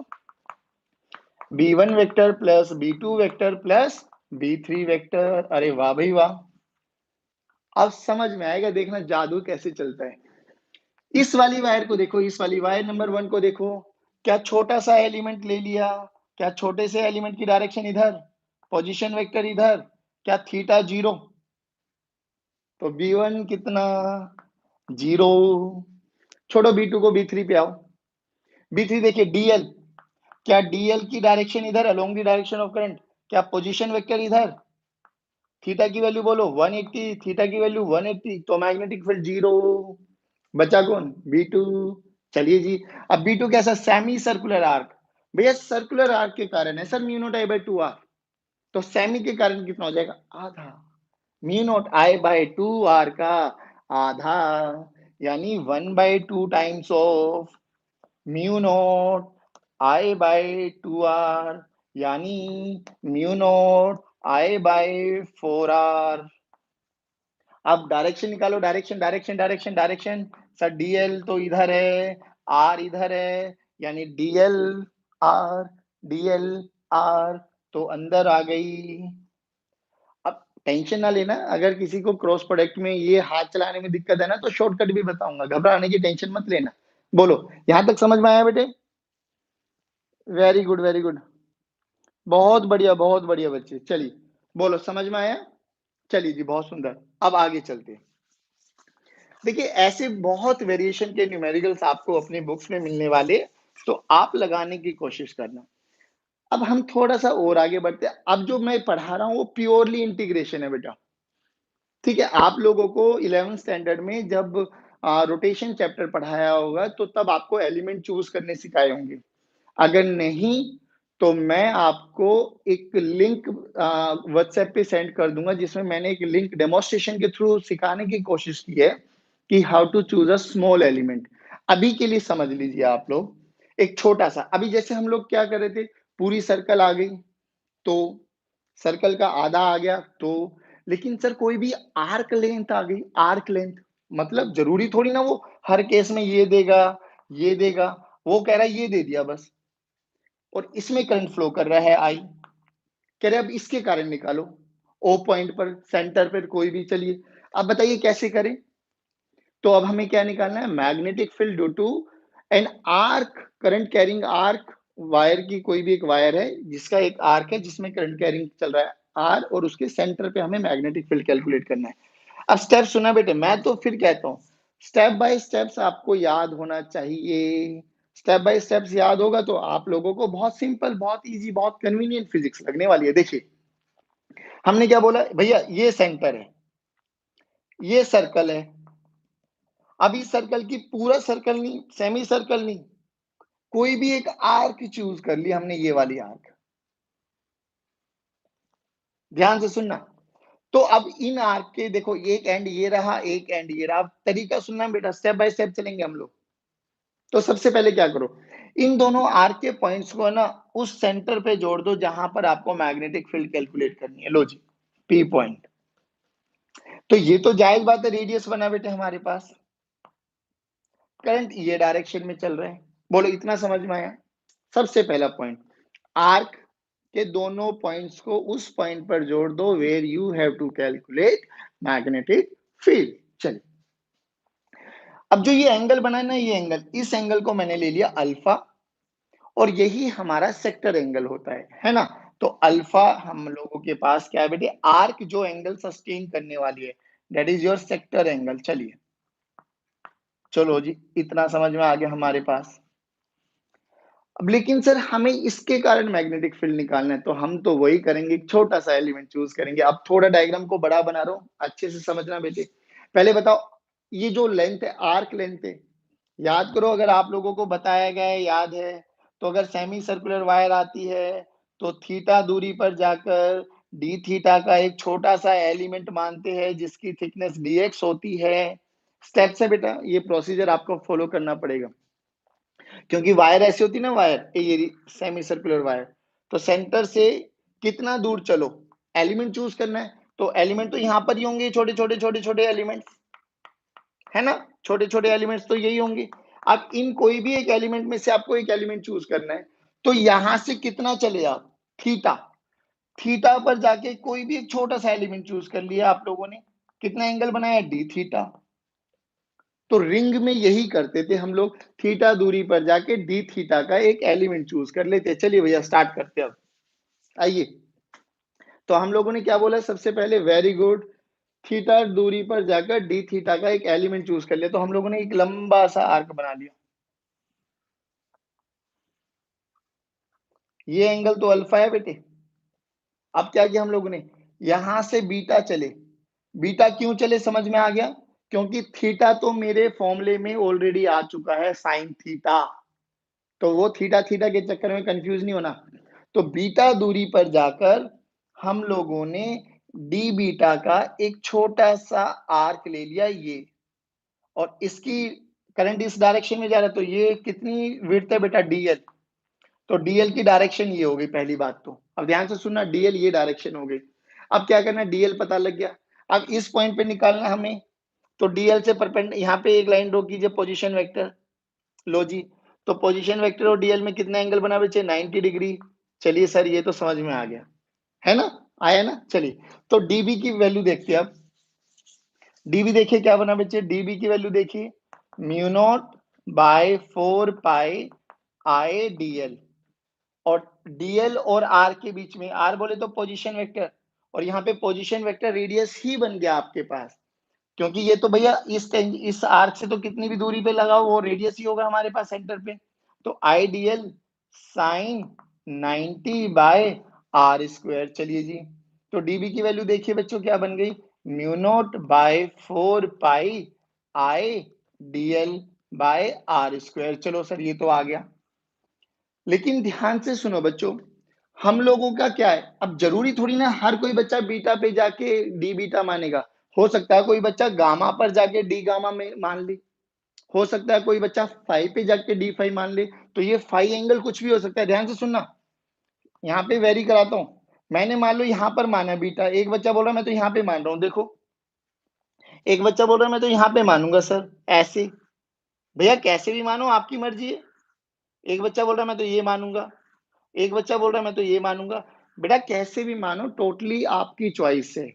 S1: B1 vector plus B2 vector plus B3 vector. अरे वाह भाई वाह, अब समझ में आएगा, देखना जादू कैसे चलता है। इस वाली वायर को देखो, इस वाली वायर नंबर 1 को देखो, क्या छोटा सा एलिमेंट ले लिया, क्या छोटे से एलिमेंट की डायरेक्शन इधर, पोजीशन वेक्टर इधर, क्या थीटा 0, तो B1 कितना 0, छोड़ो B2 को, B3 पे आओ। B3 देखिए DL, क्या DL की डायरेक्शन इधर, along the direction of current, क्या पोजीशन वेक्टर इधर, थीटा की वैल्यू बोलो 180, थीटा की वैल्यू 180, तो मैग्नेटिक फील्ड 0, बचा कौन, B2। चलिए जी, अब B2 कैसा, सेमी सर्कुलर आर्क, भैया सर्कुलर आर्क के कारण है sir mu naught I by 2r, तो सेमी के कारण कितना हो जाएगा, आधा, mu naught I by 2r का आधा, यानी 1/2 times of mu naught I by 2r, यानी म्यू नॉट आई बाय 4r। अब डायरेक्शन निकालो, direction direction direction direction, sir DL तो इधर है, आर इधर है, यानी डीएल आर, डीएल आर, तो अंदर आ गई। अब टेंशन ना लेना, अगर किसी को क्रॉस प्रोडक्ट में ये हाथ चलाने में दिक्कत है ना, तो शॉर्टकट भी बताऊंगा, घबराने की टेंशन मत लेना। बोलो, यहां तक समझ में आया बेटे, वेरी गुड वेरी गुड, बहुत बढ़िया बच्चे। चलिए बोलो, समझ में आया, चलिए जी, बहुत सुंदर। अब आगे चलते हैं। देखिए, ऐसे बहुत वेरिएशन के न्यूमेरिकल्स आपको अपनी बुक्स में मिलने वाले, तो आप लगाने की कोशिश करना। अब हम थोड़ा सा और आगे बढ़ते हैं। अब जो मैं पढ़ा रहा हूं वो प्योरली इंटीग्रेशन है बेटा, ठीक है। आप लोगों को 11th स्टैंडर्ड में जब रोटेशन चैप्टर पढ़ाया होगा, तो तब आपको एलिमेंट चूज करने सिखाए होंगे। अगर नहीं, तो मैं आपको एक लिंक व्हाट्सएप पे सेंड कर दूंगा, जिसमें मैंने एक लिंक डेमोन्स्ट्रेशन के थ्रू सिखाने की कोशिश की है कि how to choose a small element. अभी के लिए समझ लीजिए आप लोग, एक छोटा सा, अभी जैसे हम लोग क्या कर रहे थे, पूरी सर्कल आ गई, तो सर्कल का आधा आ गया, तो लेकिन सर कोई भी आर्क लेंथ आ गई, आर्क लेंथ, मतलब जरूरी थोड़ी ना वो हर केस में ये देगा, ये देगा, वो कह रहा है ये दे दिया बस, और इसमें करंट फ्लो कर रहा है आई, कह रहे अब इसके कारण निकालो, ओ पॉइंट पर, सेंटर पर कोई भी। चलिए अब बताइए कैसे करें, तो अब हमें क्या निकालना है, magnetic field due to an arc, current carrying arc, wire की कोई भी एक वायर है जिसका एक आर्क है जिसमें करंट कैरिंग चल रहा है आर, और उसके सेंटर पे हमें मैग्नेटिक फील्ड कैलकुलेट करना है। अब स्टेप सुना बेटे, मैं तो फिर कहता हूँ स्टेप बाय स्टेप्स आपको याद होना चाहिए। स्टेप बाय स्टेप्स याद होगा तो आप लोगों को बहुत सिंपल, बहुत इजी, बहुत कन्वीनियंट फिजिक्स लगने वाली है। देखिए, हमने क्या बोला भैया, ये सेंटर है, ये सर्कल है। अब इस सर्कल की पूरा सर्कल नहीं, सेमी सर्कल नहीं, कोई भी एक आर्क चूज कर लिया हमने, ये वाली आर्क, ध्यान से सुनना, तो अब इन आर्क के देखो, एक एंड ये रहा, एक एंड ये रहा। अब तरीका सुनना बेटा, स्टेप बाय स्टेप चलेंगे हम लोग। तो सबसे पहले क्या करो, इन दोनों आर्क के पॉइंट्स को ना उस सेंटर पे जोड़ दो जहां पर आपको मैग्नेटिक फील्ड कैलकुलेट करनी है। लो जी, पी पॉइंट। तो ये तो जायज बात है, रेडियस बना बेटे हमारे पास, करंट ये डायरेक्शन में चल रहा है। बोलो इतना समझ में आया? सबसे पहला पॉइंट, आर्क के दोनों पॉइंट्स को उस पॉइंट पर जोड़ दो where you have to calculate magnetic field. चलिए, अब जो ये एंगल बना है ना, ये एंगल, इस एंगल को मैंने ले लिया अल्फा, और यही हमारा सेक्टर एंगल होता है ना। तो अल्फा हम लोगों के पास क्या है बेटे, आर्क जो एंगल सस्टेन करने वाली है, that is your sector angle. चलिए, चलो जी, इतना समझ में आ गया हमारे पास। अब लेकिन सर हमें इसके कारण मैग्नेटिक फील्ड निकालना है, तो हम तो वही करेंगे, एक छोटा सा एलिमेंट चूज करेंगे। अब थोड़ा डायग्राम को बड़ा बना रहा हूं, अच्छे से समझना बेटे। पहले बताओ, ये जो लेंथ है, आर्क लेंथ है, याद करो, अगर आप लोगों को बताया गया है, याद है, तो अगर सेमी सर्कुलर वायर आती है तो थीटा दूरी पर जाकर डी थीटा का एक छोटा सा एलिमेंट मानते हैं जिसकी थिकनेस dx होती है। स्टेप से बेटा ये प्रोसीजर आपको फॉलो करना पड़ेगा, क्योंकि वायर ऐसी होती है ना, वायर ये सेमी सर्कुलर वायर, तो सेंटर से कितना दूर चलो, एलिमेंट चूज करना है। तो एलिमेंट तो यहाँ पर ही होंगे, छोटे छोटे छोटे छोटे एलिमेंट, है ना, छोटे छोटे एलिमेंट्स तो यही होंगे। अब इन कोई भी एक एलिमेंट में से आपको एक एलिमेंट चूज करना है, तो यहां से कितना चले आप, थीटा, थीटा पर जाके कोई भी एक छोटा सा एलिमेंट चूज कर लिया आप लोगों ने, कितना एंगल बनाया, डी थीटा। तो रिंग में यही करते थे हम लोग, थीटा दूरी पर जाके डी थीटा का एक एलिमेंट चूज कर लेते। चलिए भैया स्टार्ट करते हैं अब, आइए। तो हम लोगों ने क्या बोला सबसे पहले, वेरी गुड, थीटा दूरी पर जाकर डी थीटा का एक एलिमेंट चूज कर लिया। तो हम लोगों ने एक लंबा सा आर्क बना लिया, ये एंगल तो अल्फा है बेटे। अब क्या किया हम लोगों ने, यहां से बीटा चले। बीटा क्यों चले समझ में आ गया, क्योंकि थीटा तो मेरे फॉर्मूले में ऑलरेडी आ चुका है, साइन थीटा, तो वो थीटा थीटा के चक्कर में कंफ्यूज नहीं होना। तो बीटा दूरी पर जाकर हम लोगों ने डी बीटा का एक छोटा सा आर्क ले लिया, ये, और इसकी करंट इस डायरेक्शन में जा रहा है, तो ये कितनी विड्थ है बेटा, डीएल। तो डीएल की डायरेक्शन ये हो गई पहली बात। तो अब ध्यान से सुनना, डीएल ये डायरेक्शन हो गई। अब क्या करना, डीएल पता लग गया, अब इस पॉइंट पे निकालना हमें। तो डीएल से परपेंड, यहाँ पे एक लाइन ड्रॉ कीजिए, पोजीशन वेक्टर। लो जी, तो पोजीशन वेक्टर और डीएल में कितना एंगल बना बच्चे, 90 डिग्री। चलिए सर ये तो समझ में आ गया, है ना, आया ना। चलिए, तो डीबी की वैल्यू देखते हैं अब। डीबी देखिए क्या बना बच्चे, डीबी की वैल्यू देखिए, mu naught by 4 pi I DL. और डीएल और आर के बीच में, आर बोले तो पोजीशन वेक्टर, और यहाँ पे पोजीशन वेक्टर रेडियस ही बन गया आपके पास, क्योंकि ये तो भैया इस आर्क से तो कितनी भी दूरी पे लगाओ वो रेडियस ही होगा हमारे पास सेंटर पे। तो idl sine 90 by are square. चलिए जी, तो डीबी की वैल्यू देखिए बच्चों क्या बन गई, mu naught by 4 pi I dl by are square. चलो सर ये तो आ गया, लेकिन ध्यान से सुनो बच्चों, हम लोगों का क्या है, अब जरूरी थोड़ी ना हर कोई बच्चा बीटा पे जाके डी बीटा मानेगा। हो सकता है कोई बच्चा गामा पर जाके डी गामा में मान ले, हो सकता है कोई बच्चा फाइव पे जाके डी फाइव मान ले। तो ये फाइव एंगल कुछ भी हो सकता है, ध्यान से सुनना, यहाँ पे वेरी कराता हूँ। मैंने मान लो यहाँ पर माना बीटा, एक बच्चा बोल रहा मैं तो यहाँ पे मान रहा हूँ, देखो एक बच्चा बोल रहा मैं तो यहाँ पे मानूंगा सर, ऐसे। भैया कैसे भी मानो आपकी मर्जी है। एक बच्चा बोल रहा मैं तो ये मानूंगा, एक बच्चा बोल रहा है मैं तो ये मानूंगा। बेटा कैसे भी मानो, टोटली आपकी चॉइस है।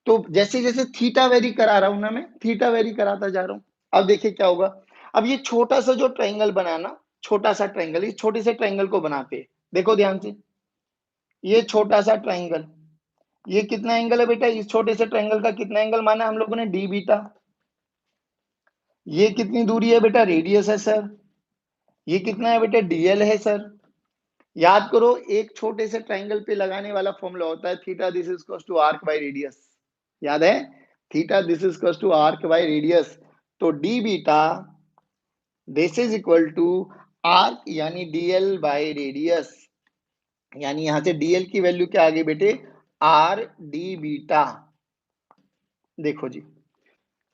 S1: तो जैसे जैसे थीटा वेरी करा रहा हूं ना, मैं थीटा वेरी कराता जा रहा हूं। अब देखिए क्या होगा, अब ये छोटा सा जो ट्रायंगल बनाना, छोटा सा ट्रायंगल, इस छोटे से ट्रायंगल को बनाते हैं, देखो ध्यान से, ये छोटा सा ट्रायंगल, ये कितना एंगल है बेटा, इस छोटे से ट्रायंगल का कितना एंगल माना हम लोगों ने, डी बीटा। ये कितनी दूरी है बेटा, रेडियस है सर। ये कितना है बेटा, डीएल है सर। याद करो, एक छोटे से ट्रायंगल पे लगाने वाला फॉर्मूला होता है theta this is equals to arc by radius, याद है, theta this is equals to arc by radius. तो d beta this is equal to arc यानी डीएल बाय रेडियस, यानी यहां से डीएल की वैल्यू क्या आ गई बेटे, आर डी बीटा। देखो जी,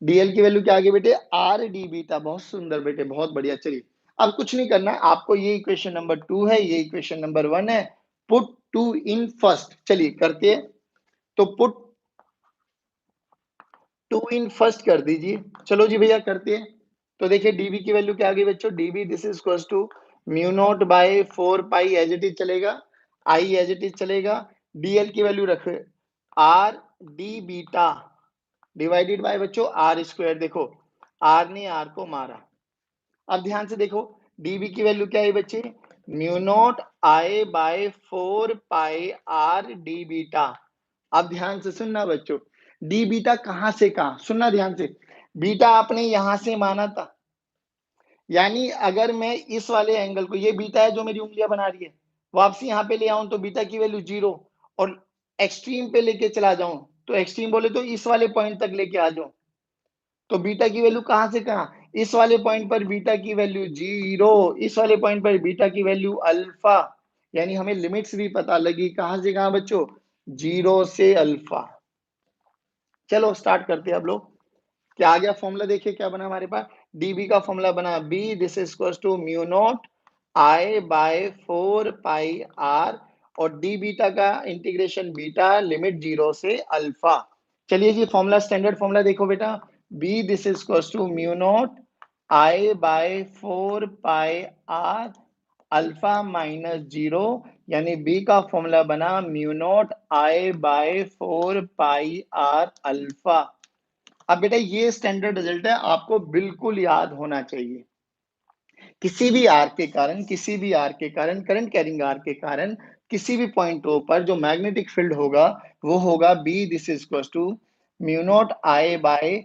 S1: डीएल की वैल्यू क्या आ गई बेटे, आर डी बीटा। बहुत सुंदर बेटे, बहुत बढ़िया। चलिए अब कुछ नहीं करना है आपको, ये इक्वेशन नंबर 2 है, ये इक्वेशन नंबर 1 है। पुट 2 इन फर्स्ट, चलिए करते हैं। तो पुट 2 इन फर्स्ट कर दीजिए। चलो जी भैया करते हैं। तो देखिए डीबी की वैल्यू क्या आ गई बच्चों, dB this is equals to mu naught by 4 pi as it is चलेगा, आई एज इट इज चलेगा। डीएल की वैल्यू रखे r d beta divided by बच्चों आर स्क्वायर। देखो आर ने आर को मारा। अब ध्यान से देखो डीबी की वैल्यू क्या है बच्चे, mu naught I by 4 pi are d beta. अब ध्यान से सुनना बच्चों, डी बीटा कहां से कहां, सुनना ध्यान से। बीटा आपने यहां से माना था, यानी अगर मैं इस वाले एंगल को, ये बीटा है जो मेरी उंगलियां बना रही है, वापसी यहां पे ले आऊं तो बीटा की वैल्यू 0, और एक्सट्रीम पे लेके चला जाऊं तो एक्सट्रीम बोले तो इस वाले पॉइंट तक लेके आ जाऊं, तो बीटा की वैल्यू कहां से कहां, इस वाले पॉइंट पर बीटा की वैल्यू 0, इस वाले पॉइंट पर बीटा की वैल्यू अल्फा। यानी हमें लिमिट्स भी पता लगी, कहां से कहां बच्चों, 0 से अल्फा। चलो स्टार्ट करते हैं अब लोग। क्या आ गया फॉर्मूला, देखिए क्या बना हमारे पास, डीबी का फॉर्मूला बना b this is equal to mu naught I by 4 pi r, और डी बीटा का इंटीग्रेशन बीटा लिमिट 0 से अल्फा। चलिए जी फॉर्मूला, स्टैंडर्ड फॉर्मूला देखो बेटा, b this is equal to mu naught I by 4 pi r alpha minus 0, यानी b का formula बना mu naught I by 4 pi r alpha. अब बेटा ये स्टैंडर्ड रिजल्ट है, आपको बिल्कुल याद होना चाहिए। किसी भी आर के कारण, किसी भी आर के कारण, करंट कैरिंग आर के कारण किसी भी पॉइंट ओ पर जो मैग्नेटिक फील्ड होगा वो होगा b this is equal to mu naught I by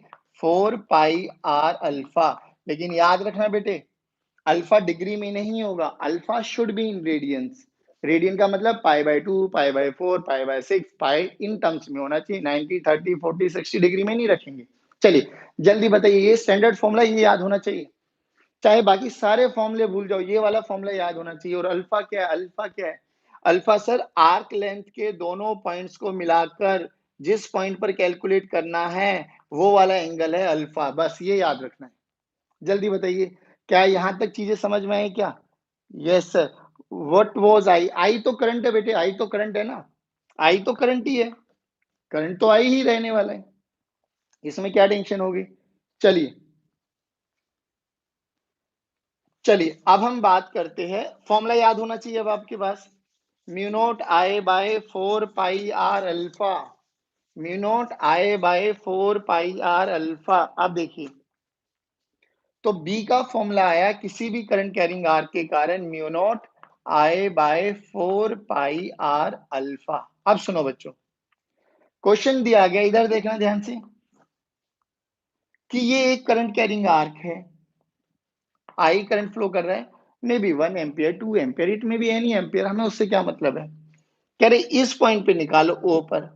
S1: 4 pi r alpha. लेकिन याद रखना बेटे, अल्फा डिग्री में नहीं होगा, alpha should be in radians. Radian का मतलब pi by 2, pi by 4, pi by 6, pi in terms में होना चाहिए, 90, 30, 40, 60 डिग्री में नहीं रखेंगे। चलिए जल्दी बताइए, ये स्टैंडर्ड फॉर्मूला, ये याद होना चाहिए। चाहे बाकी सारे फॉर्मूले भूल जाओ, ये वाला फॉर्मूला याद होना चाहिए। और अल्फा क्या है, अल्फा क्या है, अल्फा सर आर्क लेंथ के दोनों पॉइंट्स को मिलाकर जिस पॉइंट पर कैलकुलेट करना है वो वाला एंगल है अल्फा, बस ये याद रखना है। जल्दी बताइए, क्या यहां तक चीजें समझ में आई क्या? Yes sir. What was I, I तो करंट है बेटे, आई तो करंट है ना, आई तो करंट ही है, करंट तो आई ही रहने वाला है, इसमें क्या टेंशन होगी। चलिए चलिए अब हम बात करते हैं, फॉर्मूला याद होना चाहिए अब आपके पास, mu naught I by 4 pi r alpha, mu naught I by 4 pi r alpha. अब देखिए, तो बी का फॉर्मूला आया किसी भी करंट कैरिंग आर के कारण mu naught I by 4 pi r alpha. अब सुनो बच्चों, क्वेश्चन दिया गया, इधर देखना ध्यान से, कि ये एक करंट कैरिंग आर्क है, आई करंट फ्लो कर रहा है, may be 1 ampere, 2 ampere, it may be any ampere, हमें उससे क्या मतलब है। कह रहे इस पॉइंट पे निकालो ओ पर।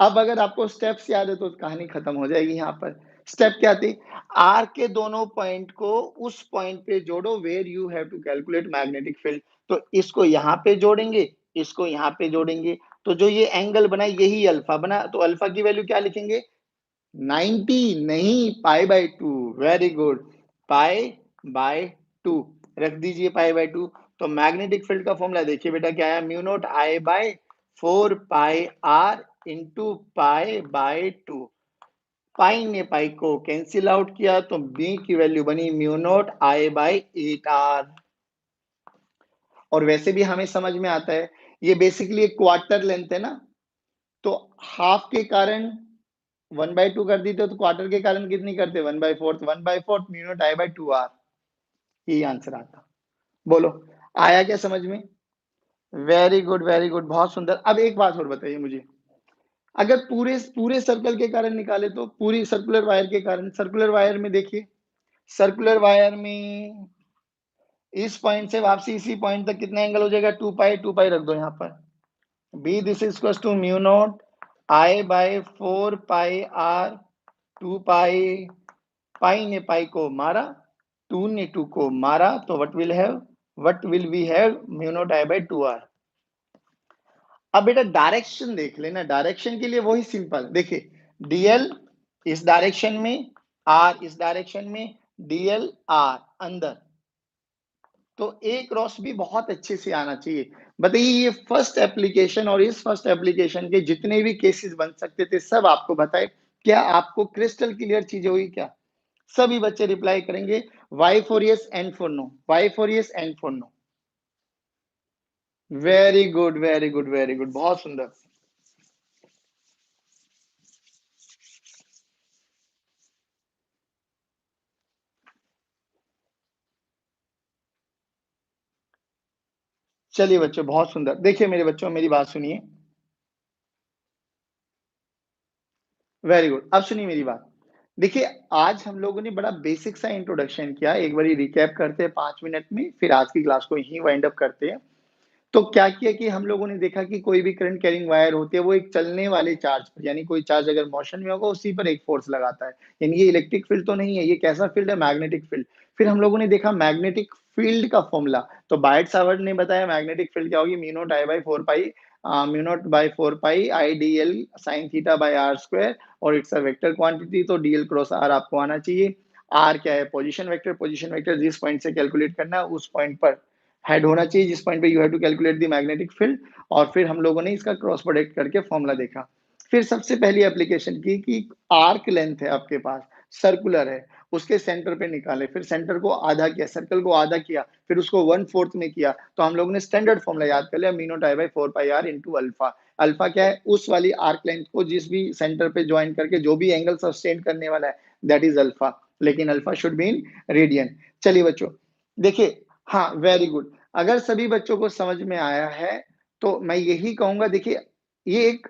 S1: अब अगर आपको स्टेप्स याद है तो कहानी खत्म हो जाएगी। यहाँ पर स्टेप क्या थी, आर के दोनों पॉइंट को उस पॉइंट पे जोड़ो where you have to calculate magnetic field. तो इसको यहाँ पे जोड़ेंगे, इसको यहाँ पे जोड़ेंगे, तो जो ये एंगल बना यही अल्फा बना, तो अल्फा की वैल्यू क्या लिखेंगे, 90 नहीं, पाई by 2। Very good, pi by 2 रख दीजिए, पाई बाय 2। तो मैग्नेटिक फील्ड का फॉर्मूला देखिए बेटा क्या है, mu naught I by 4 pi r into pi by 2। Pi ने पाई को कैंसिल आउट किया तो बी की वैल्यू बनी mu naught I by 8 r. और वैसे भी हमें समझ में आता है, ये बेसिकली एक क्वार्टर लेंथ है ना, तो हाफ के कारण 1/2 कर दी, तो क्वार्टर के कारण कितनी करते, 1/4, 1/4 mu naught I by 2 R. यही आंसर आता। बोलो आया क्या समझ में? वेरी गुड, वेरी गुड, बहुत सुंदर। अब एक बात और बताइए मुझे, अगर पूरे पूरे सर्कल के कारण निकाले तो, पूरी सर्कुलर वायर के कारण, सर्कुलर वायर में देखिए, सर्कुलर वायर में इस पॉइंट से वापसी इसी पॉइंट तक कितना एंगल हो जाएगा, 2 पाई, 2 पाई रख दो यहाँ पर। B this is equal to mu naught I by 4 pi R 2 pi, pi ने पाई को मारा, 2 ने 2 को मारा, तो what will we have, mu naught I by 2 R. अब बेटा डायरेक्शन देख लेना, डायरेक्शन के लिए वही सिंपल देखिए, डीएल इस डायरेक्शन में, आर इस डायरेक्शन में, डीएल आर अंदर। तो ए क्रॉस बी बहुत अच्छे से आना चाहिए। बताइए ये फर्स्ट एप्लीकेशन और इस फर्स्ट एप्लीकेशन के जितने भी केसेस बन सकते थे सब आपको बताए। क्या आपको क्रिस्टल क्लियर चीजें हुई क्या? सभी बच्चे रिप्लाई करेंगे Y for yes, N for no, Y for yes, N for no. Very good, very good, very good, बहुत सुंदर। चलिए बच्चों, बहुत सुंदर। देखिए मेरे बच्चों, मेरी बात सुनिए। Very good. अब सुनिए मेरी बात। देखिए, आज हम लोगों ने बड़ा बेसिक सा इंट्रोडक्शन किया। एक बारी रिकैप करते हैं 5 मिनट में, फिर आज की क्लास को यहीं वाइंड अप करते हैं। तो क्या किया कि हम लोगों ने देखा कि कोई भी करंट कैरिंग वायर होती है, वो एक चलने वाले चार्ज पर, यानी कोई चार्ज अगर मोशन में होगा, उसी पर एक फोर्स लगाता है। यानी ये इलेक्ट्रिक फील्ड तो नहीं है, ये कैसा फील्ड है? Magnetic field. फिर हम लोगों ने देखा मैग्नेटिक फील्ड का फॉर्मूला। तो बायट सावर्ट ने बताया मैग्नेटिक फील्ड क्या होगी, mu naught I by 4 pi, mu naught by 4 pi I DL sin theta by are square, और इट्स अ वेक्टर क्वांटिटी, तो डीएल क्रॉस आर आपको आना चाहिए। आर क्या है? Position vector. पोजीशन वेक्टर जिस पॉइंट से कैलकुलेट करना है, उस पॉइंट पर हेड होना चाहिए, जिस पॉइंट पे you have to calculate the magnetic field. और फिर हम लोगों ने इसका क्रॉस प्रोडक्ट करके फॉर्मूला देखा। फिर सबसे पहली एप्लीकेशन की कि आर्क लेंथ है आपके पास, सर्कुलर है, उसके सेंटर पे निकाले, फिर सेंटर को आधा किया, सर्कल को आधा किया, फिर उसको 1/4 में किया। तो हम लोगों ने स्टैंडर्ड फॉर्मूला याद कर लिया, mu naught I by 4 pi R into alpha. Alpha क्या है? उस वाली आर्क लेंथ को जिस भी सेंटर पे ज्वाइन करके जो भी एंगल सस्टेन करने वाला है, दैट इज अल्फा। लेकिन alpha should be in radian. चलिए बच्चों, देखिए, हाँ, वेरी गुड। अगर सभी बच्चों को समझ में आया है, तो मैं यही कहूँगा। देखिए, ये एक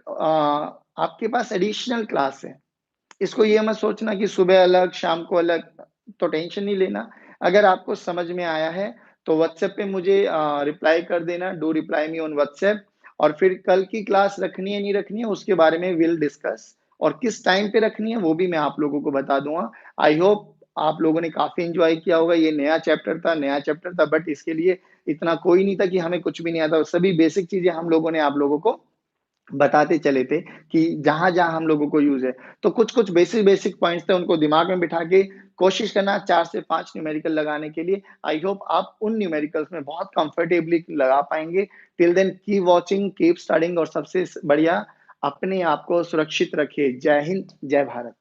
S1: आपके पास एडिशनल क्लास है। इसको ये मत सोचना कि सुबह अलग, शाम को अलग, तो टेंशन नहीं लेना। अगर आपको समझ में आया है, तो व्हाट्सएप पे मुझे रिप्लाई कर देना, do reply me on WhatsApp. और फिर कल की क्लास रखनी है, नहीं रखनी है, उसके बारे में विल डिस्कस। और किस टाइम पे रखनी है, वो भी मैं आप लोगों को बता दूँगा। आई होप आप लोगों ने काफ़ी एन्जॉय किया होगा। ये नया चैप्टर था, बट इसके लिए इतना कोई नहीं था कि हमें कुछ भी नहीं आता। सभी बेसिक चीज़ें हम लोगों ने आप लोगों को बताते चले थे कि जहाँ-जहाँ हम लोगों को यूज़ है। तो कुछ-कुछ बेसिक पॉइंट्स थे, उनको दिमाग में बिठा के कोशिश करना 4 से 5 न्यूमेरिकल लगाने के लिए। आई होप आप उन न्यूमेरिकल्स में बहुत कंफर्टेबली लगा पाएँगे। Till then keep watching, keep studying, और सबसे बढ़िया अपने आप को सुरक्षित रखिए। जय हिंद, जय भारत।